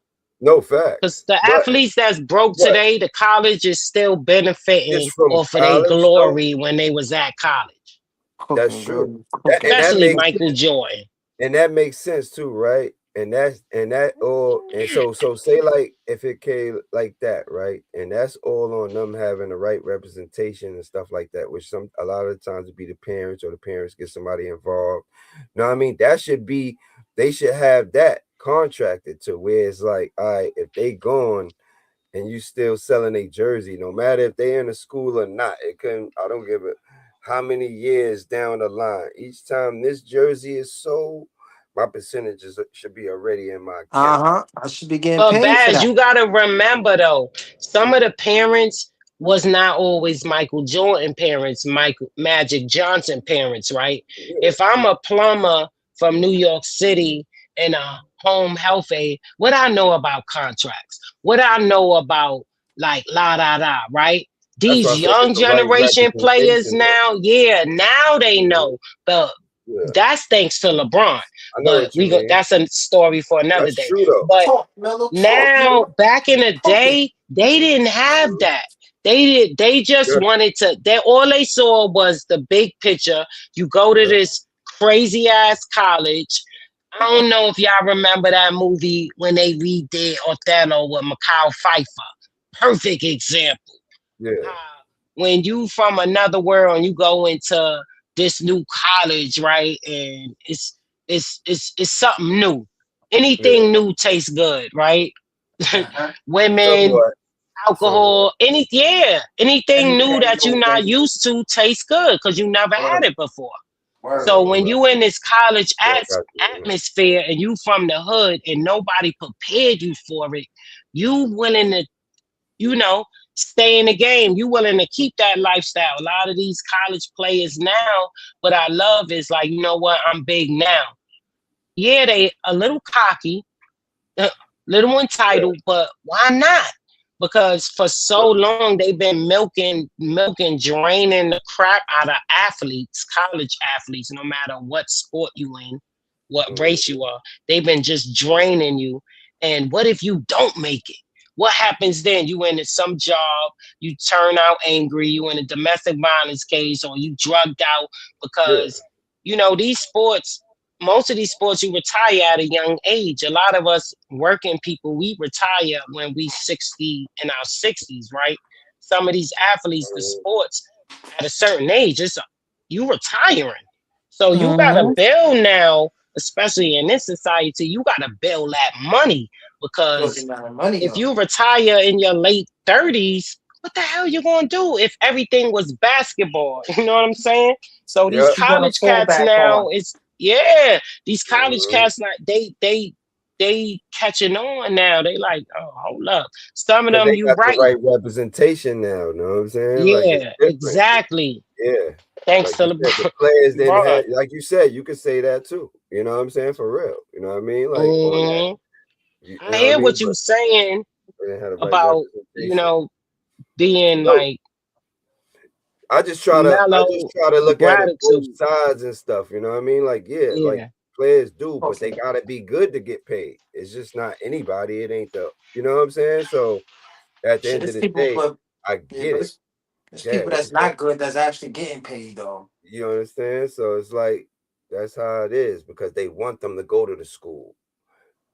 No fact. Because the athletes that's broke today, the college is still benefiting off of their glory when they was at college. That's true. Especially Michael Jordan. And that makes sense too, right? And so say like if it came like that, right? And that's all on them having the right representation and stuff like that, which a lot of the times would be the parents, or the parents get somebody involved. You know what I mean? That should be, they should have that contracted to where it's like, all right, if they gone and you still selling a jersey, no matter if they in a school or not, I don't give it how many years down the line, each time this jersey is sold, my percentages should be already in my account. I should be getting paid Baz, for that. you gotta remember though, some of the parents was not always Michael Jordan parents, Magic Johnson parents, right? If I'm a plumber from New York City and a home health aide, what I know about contracts, what I know about like right? These young generation players now, now they know, but that's thanks to LeBron. But that's a story for another day. But now, back in the day, they didn't have that. They just wanted to. All they saw was the big picture. You go to this crazy ass college. I don't know if y'all remember that movie when they redid Othello with Mikhail Pfeiffer. Perfect example. Yeah. When you from another world and you go into this new college, right? And it's something new. Anything new tastes good, right? Uh-huh. Women, Somewhat. alcohol, anything new Anything that you're new, not baby. used to tastes good because you never had Word. it before. So Word. when you in this college Yeah, I got you on that. atmosphere and you from the hood and nobody prepared you for it, you willing to, you know, stay in the game. You willing to keep that lifestyle. A lot of these college players now, what I love is like, you know what, I'm big now. Yeah, they a little cocky, uh, little entitled, but why not? Because for so long they've been milking, draining the crap out of athletes, college athletes, no matter what sport you in, what race you are. They've been just draining you. And what if you don't make it? What happens then? You in some job, you turn out angry, you in a domestic violence case, or you drugged out Yeah. because these sports, most of these sports you retire at a young age. A lot of us working people, we retire when we 60 in our 60s, right? Some of these athletes, the sports at a certain age, you retiring. So you gotta Mm-hmm. build now, especially in this society, you gotta build that money Building because that money if up. you retire in your late 30s, what the hell you gonna do if everything was basketball? You know what I'm saying? So these Yep. What you gonna college fall cats back now, on? these college cats now they catching on now. They like, oh, hold up. Some of Because them they you got the right. right representation now. You know what I'm saying? Like it's Yeah, different. exactly. Yeah. Thanks Like to you said, the players didn't LeBron. have, like you said, you could say that too. You know what I'm saying? For real. You know what I mean? Like on that. Mhm. You I know what I hear mean? what you But saying they didn't have the right about, representation. being No, like I just mellow try to look at it both gratitude. sides and stuff. You know what I mean? Like, yeah, like Yeah. players do, but they Okay. gotta be good to get paid. It's just not anybody. It ain't the you know what I'm saying? So at the Shit, end of it's the people, day, but I yeah, get but it. it's Yeah, people what you that's say? not good that's actually getting paid though. You understand? So it's like that's how it is because they want them to go to the school.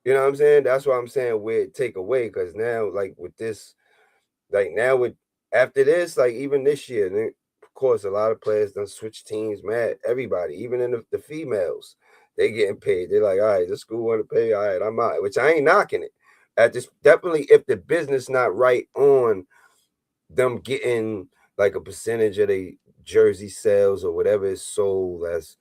You know what I'm saying? That's why I'm saying weird take away because now, like with this, like now with after this, like even this year, of course, a lot of players done switch teams. Mad, everybody, even in the females, they getting paid. They're like, all right, the school want to pay. All right, I'm out. Which I ain't knocking it. At this, definitely, if the business not right on them getting like a percentage of the jersey sales or whatever is sold as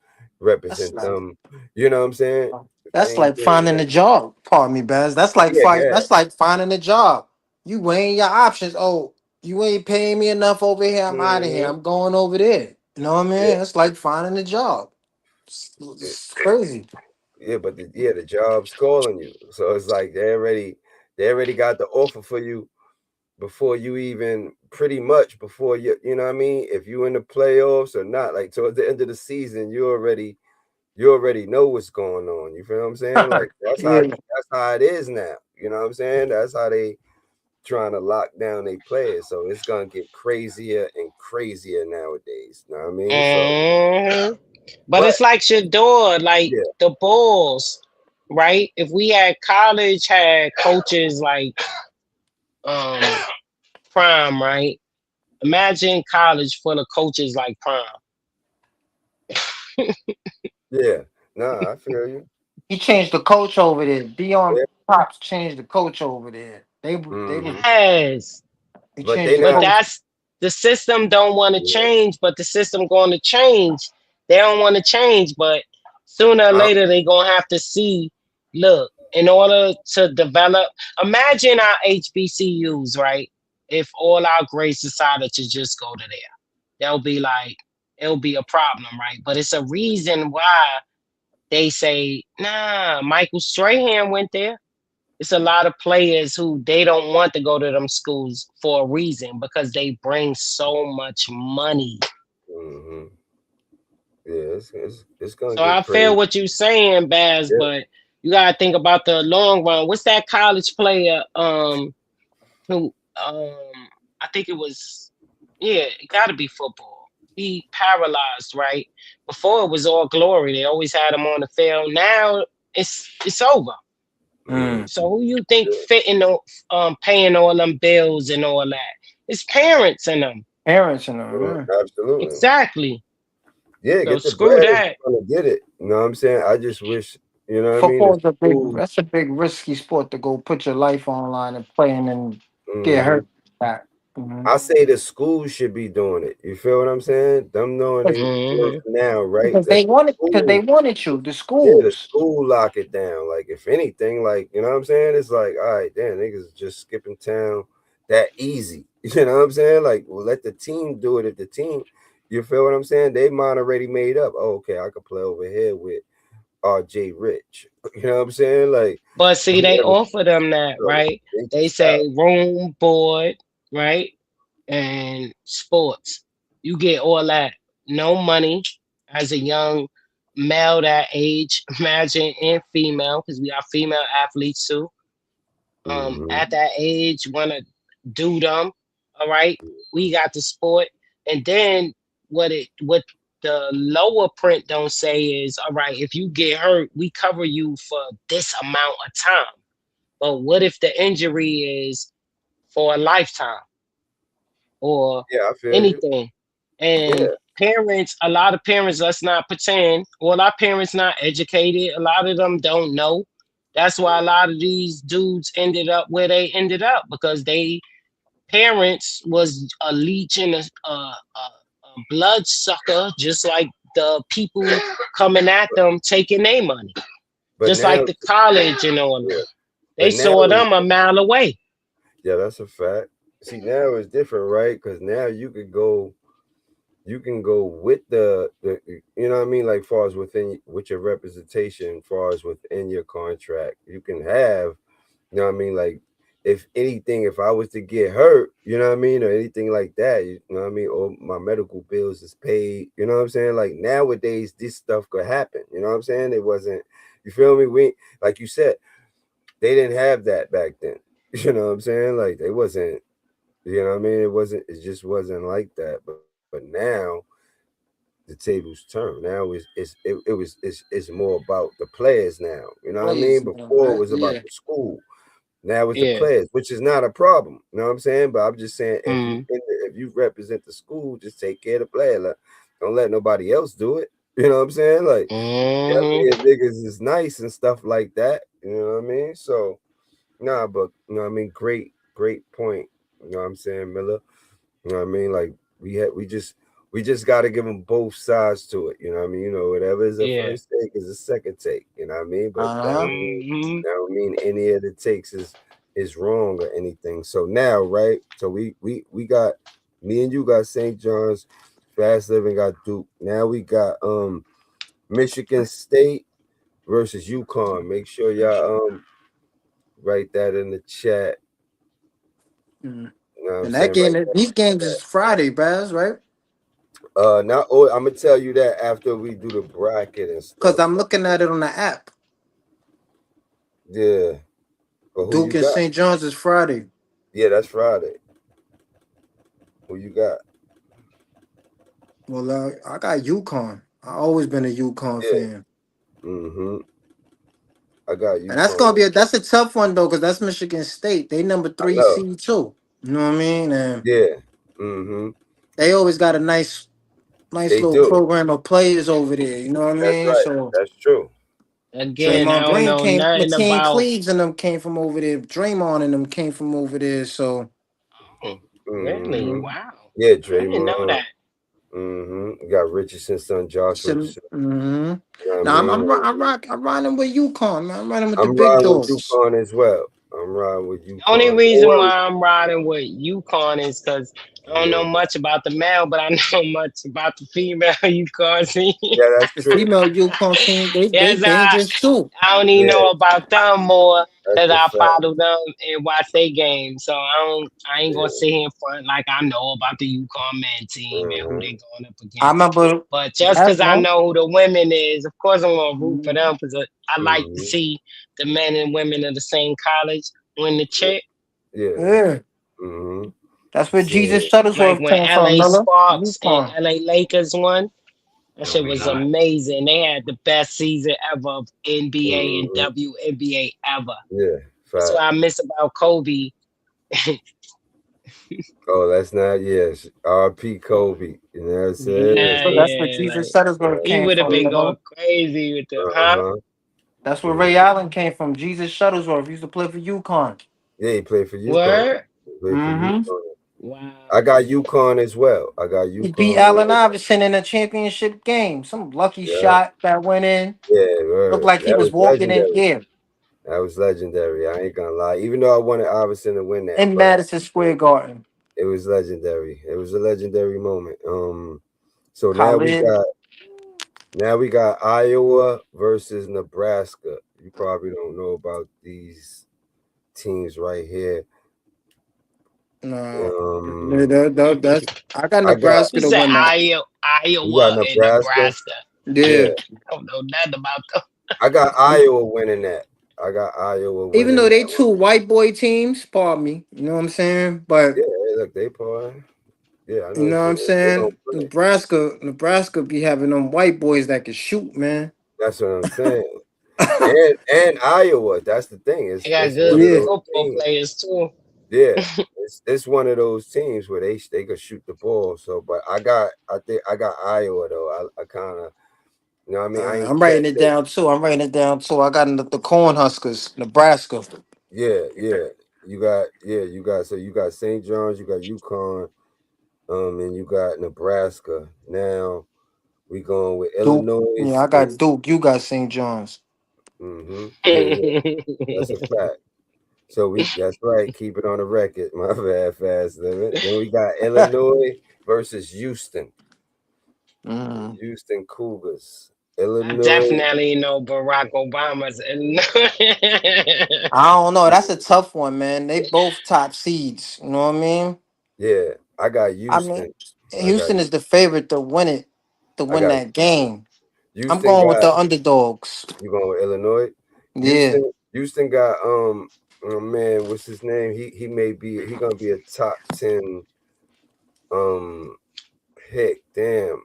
That's represent like them. You know what I'm saying? If they that's ain't like doing finding that, a job. Pardon me, Baz. That's like yeah, fight. yeah, That's like finding a job. You weighing your options. Oh, you ain't paying me enough over here. I'm out of here. hmm I'm going over there. You know what I yeah, mean? It's like finding a job. yeah. It's crazy. Yeah, but the job's calling you. So it's like they already got the offer for you before you even pretty much before you know what I mean? If you in the playoffs or not, like towards the end of the season, you already know what's going on. You feel what I'm saying? Like Yeah. that's how it is now. You know what I'm saying? That's how they trying to lock down their players. So it's gonna get crazier and crazier nowadays. You know what I mean? So Mhm. But but it's like Shador, like yeah, the Bulls, right? If we had college had coaches like um Prime, right? Imagine college full of coaches like Prime. yeah. Nah, I feel you. He changed the coach over there. Dion Yeah. Pops changed the coach over there. They was Hmm. Yes. he But changed they the But not coach. that's the system don't want to yeah. change, but the system going to change. They don't want to change, but sooner or I, later they going to have to see, look, in order to develop, imagine our HBCUs, right? If all our grades decided to just go to there, they'll be like, it'll be a problem, right? But it's a reason why they say, nah, Michael Strahan went there. It's a lot of players who they don't want to go to them schools for a reason because they bring so much money. hmm Yeah, it's gonna So get I feel crazy. what you're saying, Baz, Yeah. but you gotta think about the long run. What's that college player? Who I think it was, yeah, it gotta be football. He paralyzed, right? Before it was all glory. They always had him on the field. Now it's over. So who you think fitting paying all them bills and all that? It's parents and them. Parents and them. Yeah. Absolutely. Exactly. Yeah, So get the screw bread if that. you're gonna get it. You know what I'm saying? I just wish, you know what I mean? Football's that's a big risky sport to go put your life online and play and then get hurt back. I say the schools should be doing it. You feel what I'm saying? Them knowing they Mhm. now, right? Because they wanted you, the schools. Yeah, the school lock it down. Like if anything, like you know what I'm saying? It's like, all right, damn, niggas just skipping town that easy. You know what I'm saying? Like, well, let the team do it. If the team, you feel what I'm saying? They mind already made up. Oh, okay, I could play over here with RJ Rich. You know what I'm saying? Like, But see, they offer them that, right? They say room, board, right? And sports. You get all that. No money as a young male that age, imagine, and female, because we are female athletes too. At that age, wanna do them. All right. We got the sport. And then what the lower print don't say is, all right, if you get hurt, we cover you for this amount of time. But what if the injury is for a lifetime or yeah, I feel anything? And parents, a lot of parents, let's not pretend, well, our parents not educated. A lot of them don't know. That's why a lot of these dudes ended up where they ended up because they parents was a leech and a blood sucker, just like the people coming at them taking their money, But just now, like the college and all that. They but now saw them a mile away. Yeah, that's a fact. See, now it's different, right? Because now you can go with the you know what I mean, like far as within with your representation, far as within your contract, you can have, you know what I mean, like if anything, if I was to get hurt, you know what I mean, or anything like that, you know what I mean, or my medical bills is paid, you know what I'm saying? Like nowadays, this stuff could happen, you know what I'm saying? It wasn't, you feel me? We like you said, they didn't have that back then. You know what I'm saying? Like they wasn't, you know what I mean? It just wasn't like that. But now the tables turn. Now it's more about the players now. You know what I mean? Before it was about the school. Now it's the Yeah. players, which is not a problem. You know what I'm saying? But I'm just saying Mm-hmm. if you represent the school, just take care of the player. Like, don't let nobody else do it. You know what I'm saying? Like yeah, Mm-hmm. niggas is nice and stuff like that. You know what I mean? So nah, but you know what I mean, great point. You know what I'm saying, Miller? You know what I mean? Like we just gotta give them both sides to it. You know what I mean? You know, whatever is a Yeah. first take is a second take. You know what I mean? But Mm-hmm. that don't mean any of the takes is wrong or anything. So now, right? So we got me and you got St. John's, Fast Living got Duke. Now we got Michigan State versus UConn. Make sure y'all write that in the chat. You know what I'm And that saying? game, these games is Friday, Baz, right? Now I'm gonna tell you that after we do the bracket and Because stuff. I'm looking at it on the app. Yeah, but who Duke you and got? St. John's is Friday. Yeah, that's Friday. Who you got? Well, I got UConn. I always been a UConn fan. Mm-hmm. I got And that's UConn. gonna be that's a tough one though, because that's Michigan State. They number 3 seed too. You know what I mean? And yeah. Mm-hmm. they always got a nice They little do. program of players over there. You know what I That's mean? right. So That's true. Again, I Draymond don't Green know came, nothing Mateen about. Cleaves and them came from over there. Draymond and them came from over there. So Oh, really? Mm-hmm. Wow. Yeah, I didn't know Draymond. that. Mm-hmm. You got Richardson's son, Josh Richardson. mm-hmm. You know what Now I mean? I'm riding with UConn, man. I'm riding with the I'm big riding with dogs. UConn as well. I'm riding with The only UConn. reason Or why I'm riding with UConn is because I don't know much about the male, but I know much about the female UConn team. yeah, that's The true. female UConn team, they Yes, dangerous too. I don't even Yeah, know about them more that's because a I fact. follow them and watch their games. So I ain't gonna Yeah. sit here in front like I know about the UConn men team and who Mm-hmm. they going up I against. remember But just that's because I one. know who the women is, of course I'm gonna root for them because I like to Mm-hmm. see the men and women of the same college win the chip. Yeah. Yeah. Mm-hmm. That's where So Jesus Like Shuttlesworth when came from, LA Miller. Sparks and UConn. LA Lakers won. That shit was amazing. They had the best season ever of NBA and WNBA ever. Yeah, that's what I miss about Kobe. Oh, that's not, yes. R.P. Kobe. You know what I'm saying? That's where Jesus Shuttlesworth he came would have from, been you going know? crazy with the That's where Ray Allen came from. Jesus Shuttlesworth used to play for UConn. Yeah, he played for UConn. Word? Wow. I got UConn as well. I got UConn. He beat Allen Iverson in a championship game. Some lucky shot that went in. Yeah, word. Looked like he was walking in air. That was legendary. I ain't gonna lie. Even though I wanted Iverson to win that. In Madison Square Garden. It was legendary. It was a legendary moment. So now we got Iowa versus Nebraska. You probably don't know about these teams right here. No, that's I got Nebraska to win that. Iowa and Nebraska. Yeah. I don't know nothing about them. I got Iowa winning that. I got Iowa winning. Even though they two white boy teams, pardon me, you know what I'm saying? But yeah, look, they part. Yeah, I know. You know what I'm saying? Nebraska be having them white boys that can shoot, man. That's what I'm saying. and Iowa, that's the thing. They got good football players too. Yeah, it's one of those teams where they could shoot the ball. So, but I got Iowa though. I kind of, you know what I mean. I'm writing it down too. I got the Cornhuskers, Nebraska. Yeah. You got St. John's, you got UConn, and you got Nebraska. Now we going with Duke. Illinois. Yeah, I got Duke. You got St. John's. Yeah. That's a fact. So that's right. Keep it on the record. My bad, Fast Limit. Then we got Illinois versus Houston. Houston Cougars. Illinois. I definitely know Barack Obama's. I don't know. That's a tough one, man. They both top seeds. You know what I mean? Yeah, I got Houston. I mean, Houston is the favorite to win it, that game. I'm going with the underdogs. You going with Illinois? Yeah. Houston got oh man, what's his name? He gonna be a top 10 pick. Damn.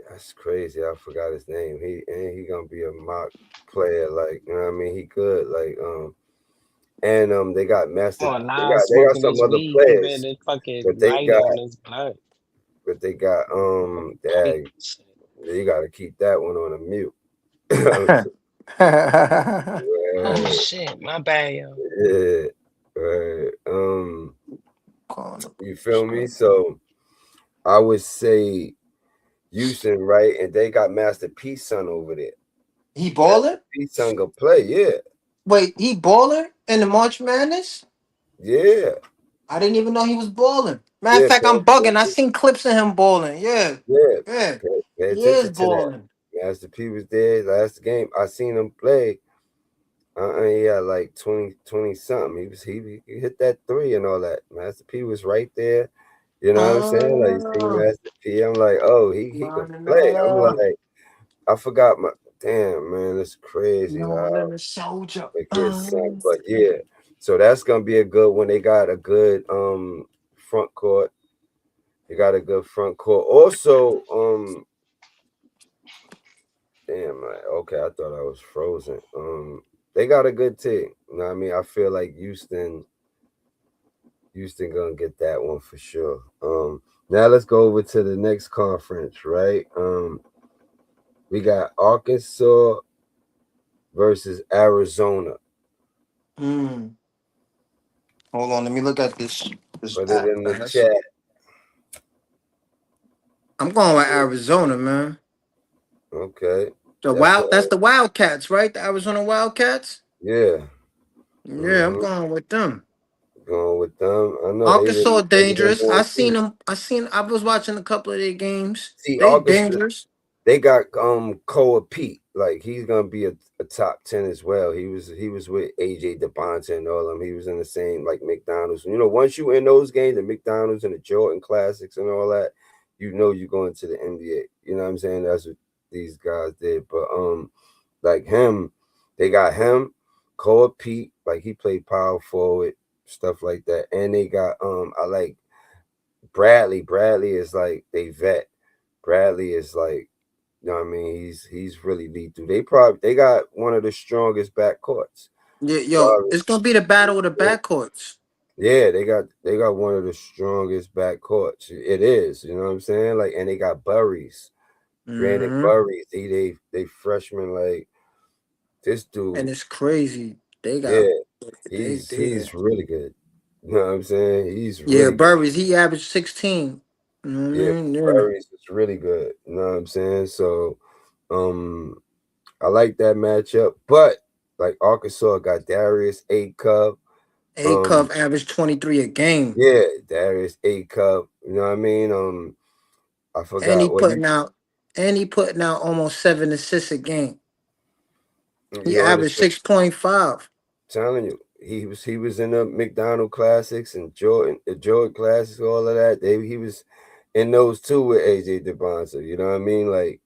That's crazy. I forgot his name. He gonna be a mock player, like, you know what I mean? He good, like, and they got Master. They got some other players, but they got you got to keep that one on a mute. Oh shit, my bad, yo. Yeah, right. You feel me? So I would say Houston, right? And they got Master P Son over there. He baller? P Son go play, yeah. Wait, he baller in the March Madness? Yeah. I didn't even know he was balling. Matter of fact, I'm bugging. I seen clips of him balling. Yeah. Pay He is balling. Master P was there last game. I seen him play. He had like 20 something. He hit that 3 and all that. Master P was right there. You know what I'm saying? Like, see Master P. I'm like, oh, he can play. I'm like, I forgot my damn, man. It's crazy. But yeah. So that's gonna be a good one. They got a good front court. They got a good front court. Also, damn, okay, I thought I was frozen. They got a good team. You know what I mean? I feel like Houston gonna get that one for sure. Now let's go over to the next conference, right? We got Arkansas versus Arizona. Hold on, let me look at this. Put it in the chat. I'm going with Arizona, man. Okay. That's the Wildcats, right? The Arizona Wildcats? Yeah. Yeah, I'm going with them. Going with them. I know Arkansas dangerous. I was watching a couple of their games. See, they dangerous. They got Koa Pete. Like, he's gonna be a top 10 as well. He was with AJ DeBonta and all them. He was in the same, like, McDonald's. You know, once you in those games, the McDonald's and the Jordan Classics and all that, you know you're going to the NBA. You know what I'm saying? That's what these guys did. But like him, they got him, Koa Pete, like he played power forward, stuff like that. And they got I like Bradley. Bradley is like they vet. Bradley is like, you know what I mean? He's really lethal. They got one of the strongest backcourts. Yeah, yo, it's gonna be the battle of the backcourts. Yeah, they got one of the strongest backcourts. It is, you know what I'm saying? Like, and they got Burries. Brandon Burries. They freshmen like this dude. And it's crazy. They got he's really good. You know what I'm saying? He's really yeah, Burries, he averaged 16. You know what yeah, I mean? Burries is really good. You know what I'm saying? So I like that matchup, but like Arkansas got Darius A. Cub. A Cup averaged 23 a game. Yeah, Darius A. Cub. You know what I mean? I forgot. And he putting out almost 7 assists a game. He averaged 6.5. Telling you, he was in the McDonald Classics and Jordan Classics, all of that. He was in those too with AJ DeBonzo. You know what I mean? Like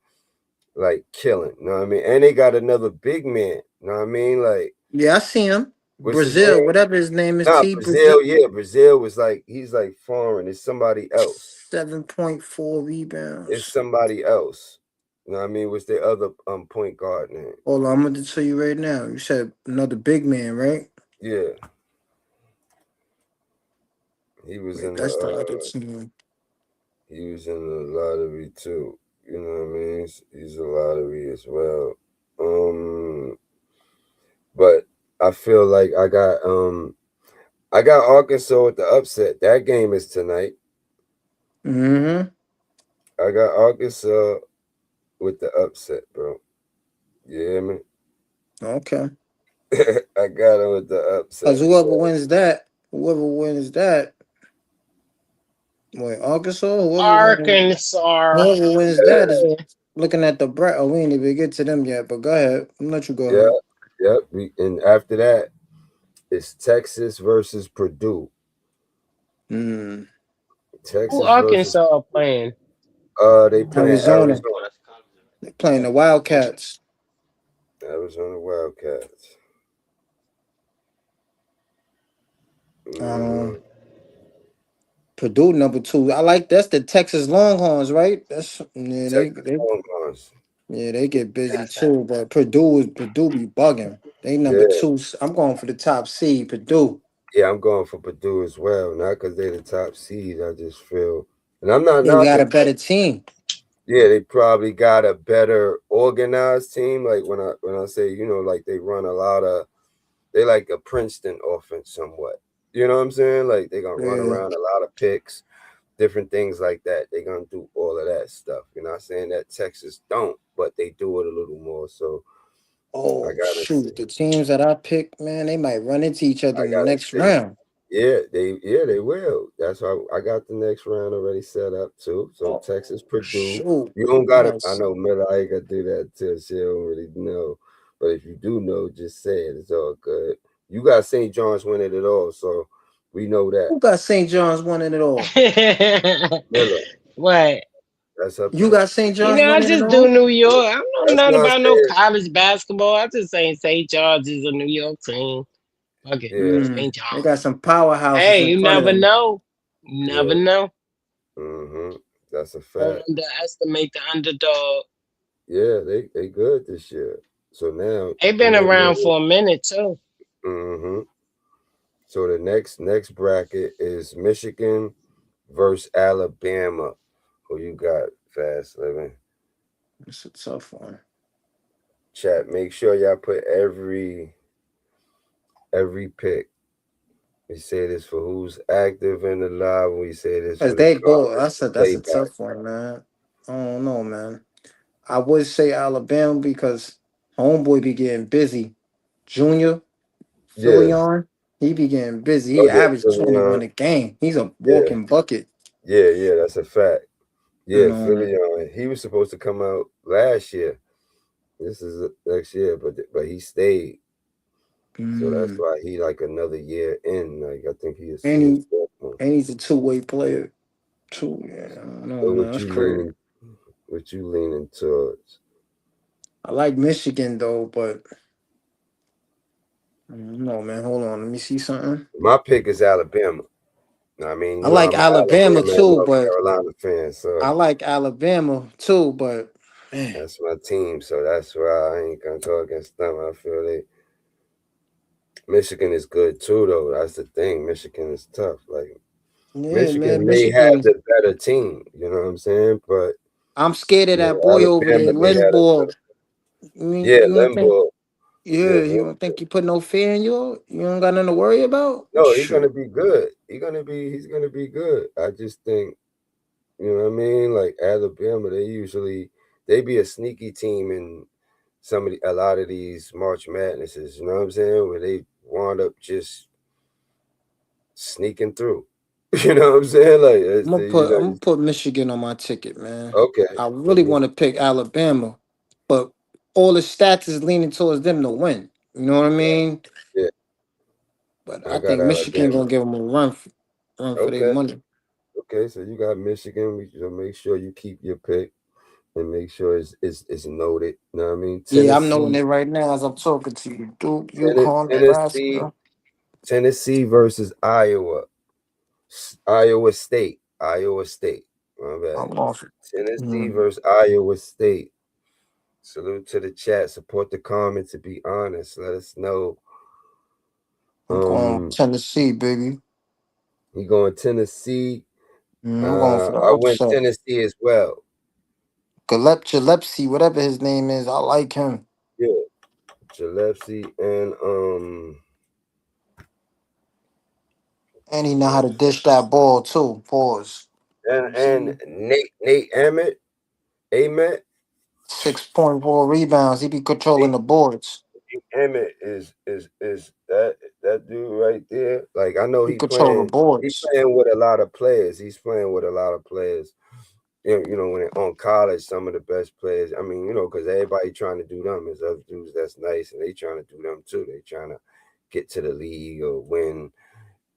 killing. You know what I mean? And they got another big man. You know what I mean? Like, yeah, I see him. Brazil, whatever his name is. Brazil. Yeah, Brazil was like, he's like foreign. It's somebody else. 7.4 rebounds. It's somebody else. You know what I mean? What's the other point guard name? Hold on, I'm gonna tell you right now. You said another big man, right? Yeah. He was in that's the other team. He was in the lottery too. You know what I mean? He's a lottery as well. But I feel like I got Arkansas with the upset. That game is tonight. I got Arkansas with the upset, bro. You hear me? Okay. I got him with the upset. Because whoever wins that, wait, Arkansas? Whoever wins that is looking at the bracket. Oh, we ain't even get to them yet, but go ahead. I'm let you go ahead. Yep. And after that, it's Texas versus Purdue. Texas. Who Arkansas playing? They playing Arizona. They're playing the Wildcats. Arizona Wildcats. Purdue number 2. I like that's the Texas Longhorns, right? That's they Longhorns. Yeah, they get busy too. But Purdue be bugging. They number 2. I'm going for the top seed, Purdue. Yeah, I'm going for Purdue as well. Not because they're the top seed. I just feel, and I'm not. They got a better team. Yeah, they probably got a better organized team. Like when I say, you know, like they run a lot of, they like a Princeton offense somewhat. You know what I'm saying? Like they're gonna run around a lot of picks, different things like that. They're gonna do all of that stuff. You're not saying that Texas don't, but they do it a little more. So shoot, the teams that I picked, man, they might run into each other in the next round. Yeah, they will. That's why I got the next round already set up too. So Texas, Purdue. Shoot. You don't gotta. I know Miller. I ain't gotta do that too. She don't really know, but if you do know, just say it. It's all good. You got St. John's winning it all, so we know that. Who got St. John's winning it all? Miller. What? That's up. You got St. John's. I just do New York. I don't know nothing about no college basketball. I just saying St. John's is a New York team. Okay. St. John's. They got some powerhouses. Hey, you never know. Never know. That's a fact. Don't underestimate the underdog. Yeah, they good this year. So now they've been around for a minute too. So the next bracket is Michigan versus Alabama. Who you got, Fast Living? It's a tough one. Chat, make sure y'all put every pick. We say this for who's active in the live. We say this as they go. I said that's a tough one, man. I don't know, man. I would say Alabama because homeboy be getting busy. Junior, Phillion, he be getting busy. He averaged 21 a game. He's a walking bucket. Yeah, that's a fact. Yeah, Phillion. He was supposed to come out last year. This is next year, but he stayed. So that's why he like another year in. Like I think he is. And he's a two-way player too. Yeah, I don't know, man. That's crazy. What you leaning towards? I like Michigan though, but I don't know, man. Hold on, let me see something. My pick is Alabama. I mean, I like I'm an Alabama Alabama and too, North but Carolina fan, I so like Alabama too, but man. that's my team. So that's why I ain't gonna go against them. I feel Michigan is good too, though. That's the thing. Michigan is tough. Like Yeah, man, Michigan may have Michigan. the better team. You know what I'm saying? But I'm scared of that boy over Alabama there, may have Lynchburg. yeah, You don't think? Limbo. Yeah, Yeah, you don't think you put no fear in you? You don't got nothing to worry about? no, he's gonna Shoot. be good. He's gonna be good. I just think, you know what I mean? Like Alabama, they be a sneaky team in a lot of these March Madnesses, you know what I'm saying? Where they wound up just sneaking through. You know what I'm saying? Like I'm gonna put Michigan on my ticket, man. okay. I So really want to pick Alabama, but all the stats is leaning towards them to win. You know what I mean? yeah, But I I got think Michigan Alabama. gonna give them a run for their Okay. money. Okay, so you got Michigan. We should make sure you keep your pick and make sure it's noted. You know what I mean? Yeah, I'm knowing it right now as I'm talking to you. Duke, UConn, Tennessee, Nebraska. Tennessee versus Iowa. Iowa State. Iowa State. My bad. I'm off. Tennessee versus Iowa State. Salute to the chat. Support the comment. To be honest, let us know. I'm going Tennessee, baby. You going Tennessee? I'm going for the I went upset. Tennessee as well. Gillespie, whatever his name is, I like him. Yeah, Gillespie And he know how to dish that ball too. Pause. and Nate Emmett. 6.4 rebounds. He be controlling the boards. Emmett is that dude right there. Like I know He he control the playing boards. with a lot of players. He's playing with a lot of players. You know, when they're on college, some of the best players. I mean, you know, because everybody trying to do them is other dudes that's nice, and they trying to do them too. They trying to get to the league or win.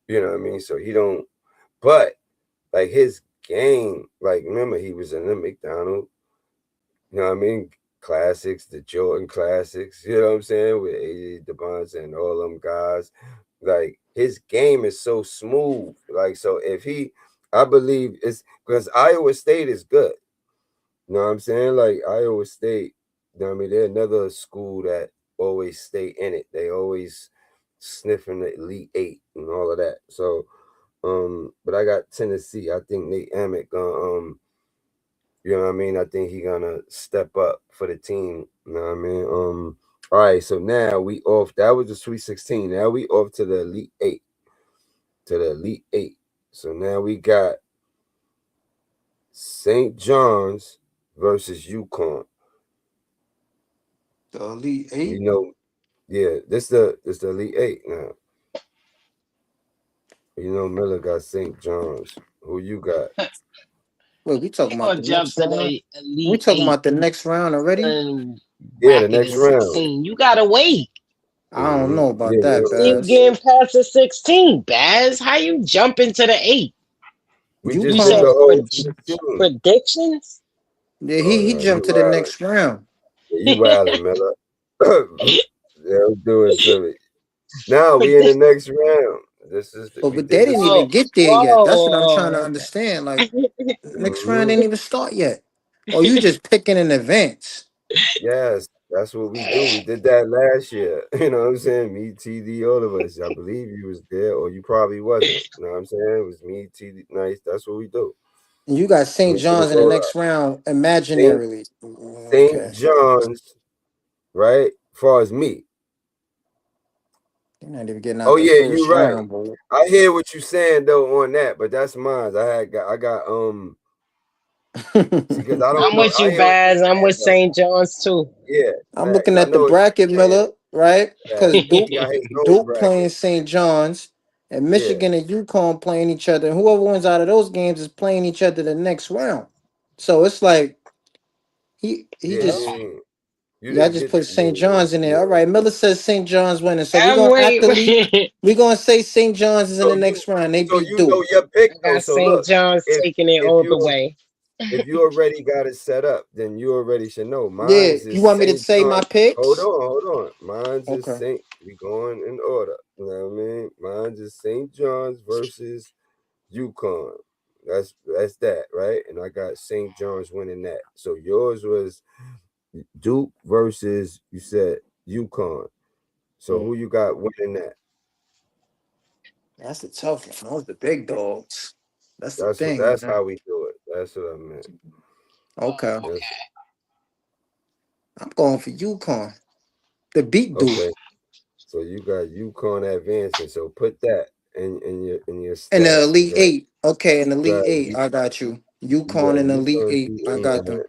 You know what I mean? So he don't. But like his game, like remember he was in the McDonald. You know what I mean? Classics, the Jordan classics, you know what I'm saying? With AJ DeBonce and all them guys. Like his game is so smooth. Like, so I believe it's because Iowa State is good. You know what I'm saying? Like Iowa State, you know what I mean? They're another school that always stay in it. They always sniffing the Elite Eight and all of that. So, but I got Tennessee. I think Nate Emmett gonna you know what I mean? I think he's gonna step up for the team. You know what I mean? All right, so now we off. That was the Sweet 16. Now we off to the Elite Eight. To the Elite Eight. So now we got St. John's versus UConn. The Elite Eight. You know, yeah, this the Elite Eight now. You know, Miller got St. John's. Who you got? Wait, we talking about the Jump next to round? the We Elite talking Eight. about the next round already? Yeah, the Bracket next is round. 16. You gotta wait. I don't know about Yeah, that, You Baz. getting past the 16, Baz? How you jump into the 8? We You just You did said the whole 16. predictions? Yeah, Oh he no, jumped to the next round. you wildin', Miller. Yeah, I'm doing something. Now we in the Predict- next round. But We they did didn't this. even get there yet. That's what I'm trying to Whoa. understand. Like next round Mhm. didn't even start yet. Or you just picking in advance. Yes, that's what we do. We did that last year. You know what I'm saying? Me, TD, all of us. I believe you was there, or you probably wasn't. You know what I'm saying? It was me, TD. Nice. That's what we do. And you got St. We do John's in the all next round Saint, imaginarily. Saint Okay. John's, right? Far as me. You're not even getting Oh out the yeah, you first right. round, boy. I hear what you saying though on that, but that's mine. I got see, because I don't I'm know. with I you, hear what Baz. I'm you're with saying though. St. John's too. Yeah, I'm facts. looking I at the know what bracket, you're saying. Miller, right? Facts. Because Duke See, I hate those Duke playing brackets. St. John's and Yeah, Michigan and UConn playing each other. And whoever wins out of those games is playing each other the next round. So it's like he yeah. just You yeah, I didn't just get put St. John's in there. yeah. All right, Miller says St. John's winning. So we're I'm gonna at wait, the lead. wait. We're gonna say St. John's is in the next round. They So beat you know Duke. your pick I though. got So St. look, John's taking it if all the you way. if you already got it set up, then you already should know. Yeah, Mine's you is want me to St. say John. my picks? Hold on. Mine's is Okay. St. We going in order. You know what I mean? Mine's is St. John's versus UConn. That's that, right? And I got St. John's winning that. So yours was Duke versus, you said, UConn. So who you got winning that? That's a tough one. Those the big dogs. That's the That's thing, man. how we do it. That's what I meant. Okay. Okay. I'm going for UConn. The beat Duke. Okay. So you got UConn advancing. So put that in your And the stats. Elite Eight. Okay, in the Elite Eight, You I got you. got UConn and the Elite UConn Eight, I beating got them. that.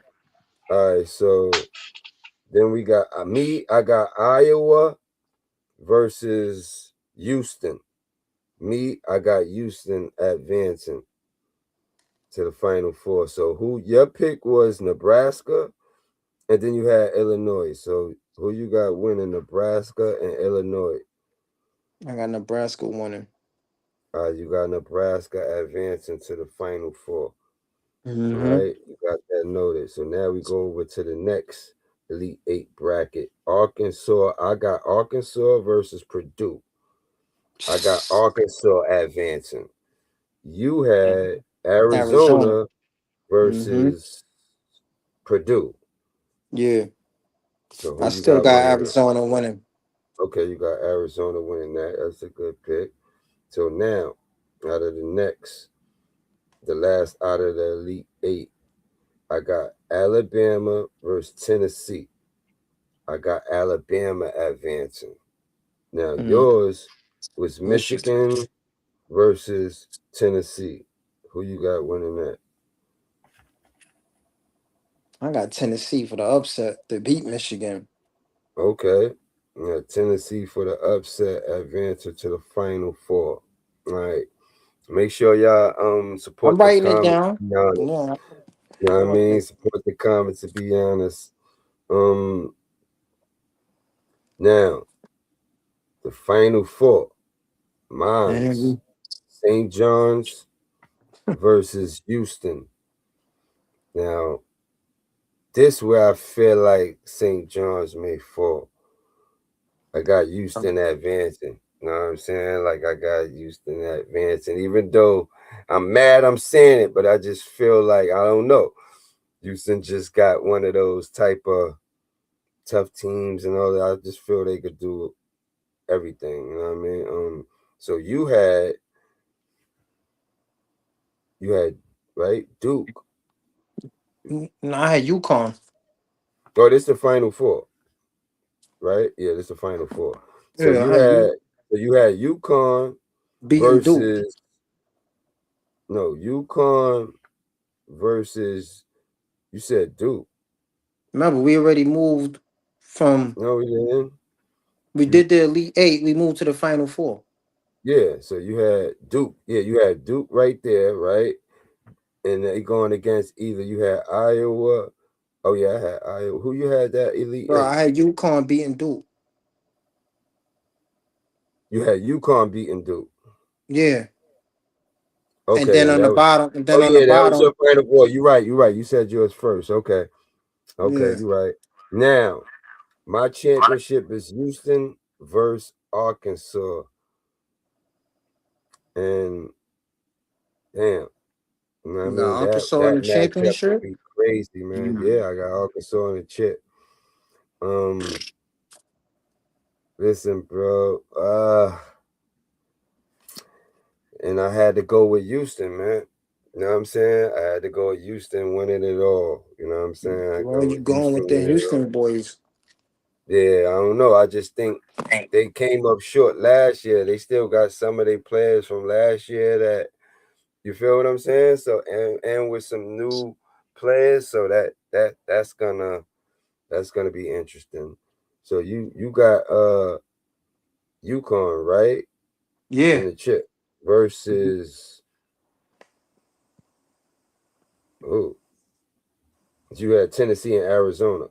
All right. So then we got me. I got Iowa versus Houston. I got Houston advancing to the Final Four. So who your pick was Nebraska, and then you had Illinois. So who you got winning Nebraska and Illinois? I got Nebraska winning. You got Nebraska advancing to the Final Four. Mm-hmm. Right? You got that noted. So now we go over to the next Elite Eight bracket. Arkansas. I got Arkansas versus Purdue. I got Arkansas advancing. You had Arizona versus Purdue. Yeah. So who I you still got got winning? Arizona winning. Okay, you got Arizona winning that. That's a good pick. So now, out of the last out of the Elite Eight, I got Alabama versus Tennessee. I got Alabama advancing. Now yours was Michigan versus Tennessee. Who you got winning that? I got Tennessee for the upset to beat Michigan. Okay. Yeah, Tennessee for the upset, advancing to the Final Four. All right. Make sure y'all I'm support the writing it comments. down. To be honest. Yeah. You know what I mean? Support the comments, to be honest. Now the Final Four. Mine's St. John's versus Houston. Now, this where I feel like St. John's may fall. I got Houston advancing. You know what I'm saying? Like I got Houston advancing. Even though I'm mad I'm saying it, but I just feel like I don't know. Houston just got one of those type of tough teams and all that. I just feel they could do everything. You know what I mean? So you had right Duke. No, I had UConn. Oh, this is the Final Four, right? Yeah, this is the Final Four. So Yeah, I had you had UConn beating Duke. versus UConn versus you said Duke. Remember, we already moved from. No, we didn't. We did the Elite Eight. We moved to the Final Four. Yeah, so you had Duke. Yeah, you had Duke right there, right? And they going against either you had Iowa. Oh yeah, I had Iowa. Who you had that Elite Bro, Eight? I had UConn beating Duke. You had UConn beating Duke. Yeah. Okay, And then on the that was. bottom, and then Oh on the yeah, that was bottom, your Final Four. You're right. You're right. You said yours first. Okay, yeah. you're right. Now, my championship is Houston versus Arkansas, and damn. You know what I You got mean? Arkansas in That the matchup would championship. be crazy, man. Yeah, I got Arkansas in the chip. Listen, bro. And I had to go with Houston, man. You know what I'm saying? I had to go with Houston winning it all. You know what I'm saying? I Well, go you with going Houston with the winning it all. Houston boys? Yeah, I don't know. I just think they came up short last year. They still got some of their players from last year that you feel what I'm saying? So and with some new players, so that's gonna be interesting. So you got UConn, right? In Yeah. the chip versus who? You had Tennessee and Arizona. Yeah.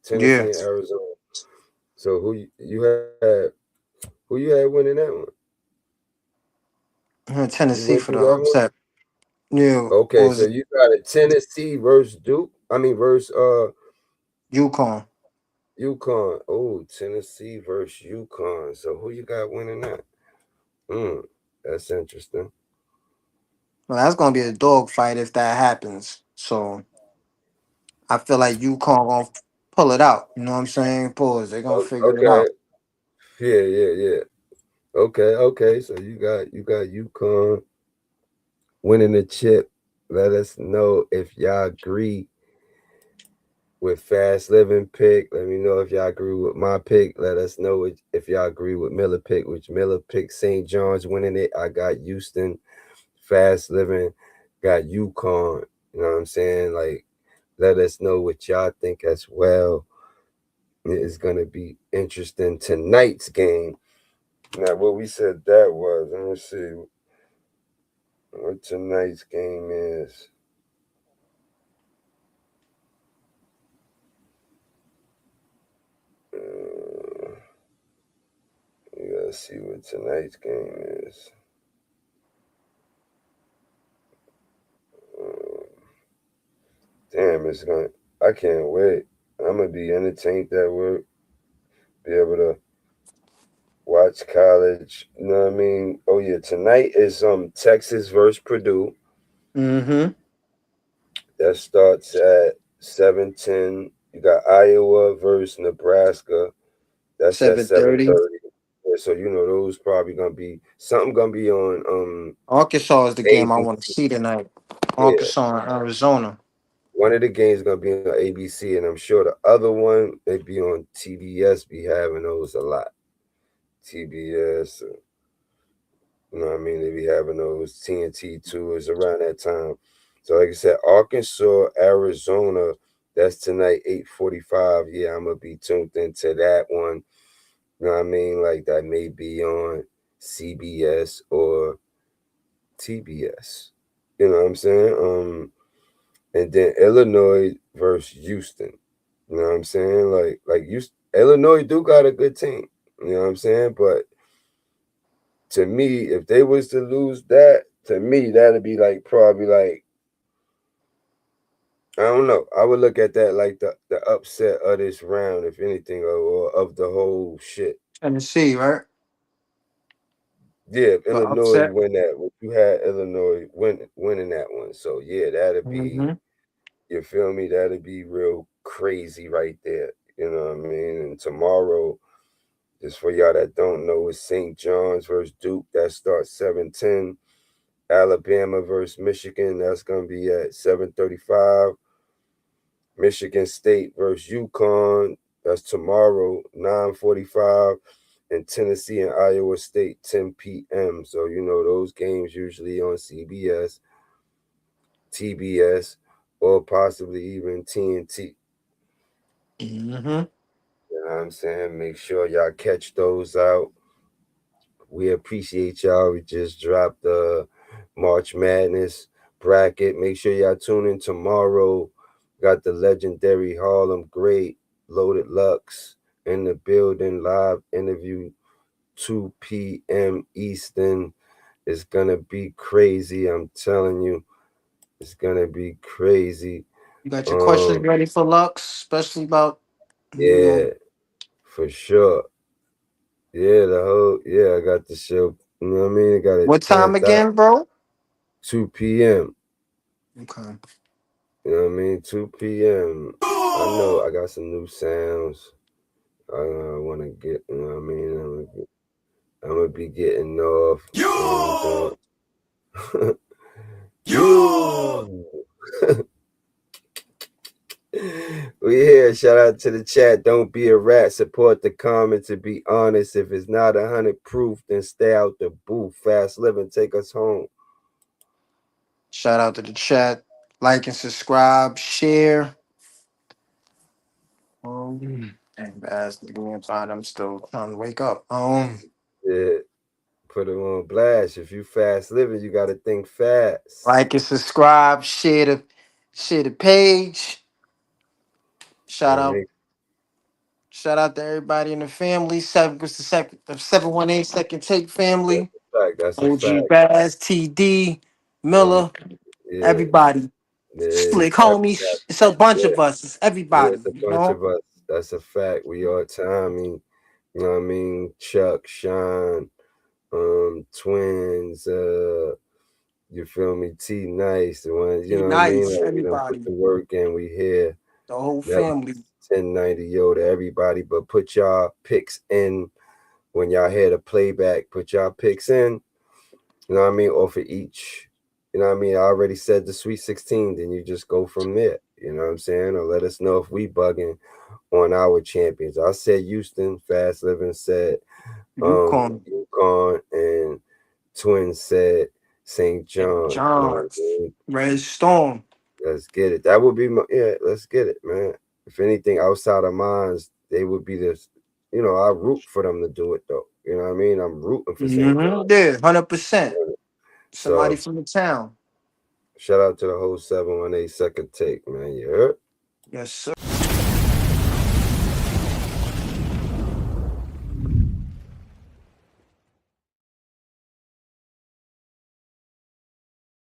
Tennessee and Arizona. So who you had winning that one? I had You Tennessee went for through the that one? upset. Yeah. What Okay, was so it? you got a Tennessee versus Duke. I mean versus UConn. UConn. Oh, Tennessee versus UConn. So who you got winning that? That's interesting. Well, that's gonna be a dog fight if that happens. So I feel like UConn gonna pull it out. You know what I'm saying? Pause. They're gonna figure it Okay. out. Yeah. Okay. So you got UConn winning the chip. Let us know if y'all agree with Fast Living pick. Let me know if y'all agree with my pick. Let us know if y'all agree with Miller pick, which Miller picked St. John's winning it. I got Houston. Fast Living got UConn. You know what I'm saying? Like, let us know what y'all think as well. It is going to be interesting tonight's game. Now, what we said that was, let me see what tonight's game is. You gotta see what tonight's game is. Damn, I can't wait. I'm gonna be entertained at work. Be able to watch college. You know what I mean? Oh yeah, tonight is Texas versus Purdue. Mm-hmm. That starts at 7:10. You got Iowa versus Nebraska. That's at 7:30. 7:30. Yeah, so you know those probably gonna be on Arkansas is the game I want to ABC. see tonight. Yeah. Arkansas and Arizona. One of the games gonna be on ABC, and I'm sure the other one they be on TBS. Be having those a lot. TBS, you know what I mean? They be having those TNT tours around that time. So like I said, Arkansas, Arizona. That's tonight 8:45. Yeah, I'm gonna be tuned into that one. You know what I mean? Like that may be on CBS or TBS. You know what I'm saying? And then Illinois versus Houston. You know what I'm saying? Like Illinois do got a good team. You know what I'm saying? But to me, if they was to lose that, to me that'd be like probably like I don't know. I would look at that like the upset of this round, if anything, or of the whole shit. Tennessee, right? Yeah, if The Illinois upset. win that, you had Illinois winning that one. So yeah, that'd be, Mm-hmm. you feel me? That'd be real crazy right there. You know what I mean? And tomorrow, just for y'all that don't know, it's St. John's versus Duke. That starts 7:10. Alabama versus Michigan. That's gonna be at 7:35. Michigan State versus UConn. That's tomorrow, 9:45. And Tennessee and Iowa State, 10 p.m. So, you know, those games usually on CBS, TBS, or possibly even TNT. Mm-hmm. You know what I'm saying? Make sure y'all catch those out. We appreciate y'all. We just dropped the March Madness bracket. Make sure y'all tune in tomorrow. Got the legendary Harlem Great, Loaded Lux in the building, live interview, 2 p.m. Eastern. It's going to be crazy. I'm telling you, it's going to be crazy. You got your questions ready for Lux, especially about Yeah, for sure. Yeah, I got the show. You know what I mean? I got it what time planned out. again, bro? 2 p.m. Okay. You know what I mean? 2 p.m. I know I got some new sounds. I want to get, you know what I mean? I'm gonna be getting off. You. You. We here. Shout out to the chat. Don't be a rat. Support the comment. To be honest, if it's not 100 proof, then stay out the booth. Fast living. Take us home. Shout out to the chat. Like and subscribe. Share. And as the game time, I'm still trying to wake up. Yeah. Put it on blast. If you fast living, you gotta think fast. Like and subscribe. Share the page. Shout out. Make Shout out to everybody in the family. The 718 second take family. That's a fact. OGBazz, TD, Um, Miller, yeah, everybody. yeah, Slick homies. It's a bunch yeah, of us. It's yeah, everybody. it's a You bunch know? of us. That's a fact. We are Tommy, you know what I mean? Chuck, Sean, twins, You feel me? T Nice, the ones, you know what I mean? Nice, Like, we don't put everybody. the work in, we here. The whole family. 1090 yo to everybody, but put y'all picks in when y'all hear the playback. Put y'all picks in, you know what I mean, or for each, you know what I mean. I already said the Sweet 16, then you just go from there, you know what I'm saying, or let us know if we bugging on our champions. I said Houston, Fast Living said UConn, and Twin said St. John. John's, Red Storm. Let's get it. That would be let's get it, man. If anything outside of mines, they would be this, you know, I root for them to do it though. You know what I mean? I'm rooting for St. John. Yeah, 100%. Somebody from the town. Shout out to the whole 7182ndTake, man. You heard? Yes, sir.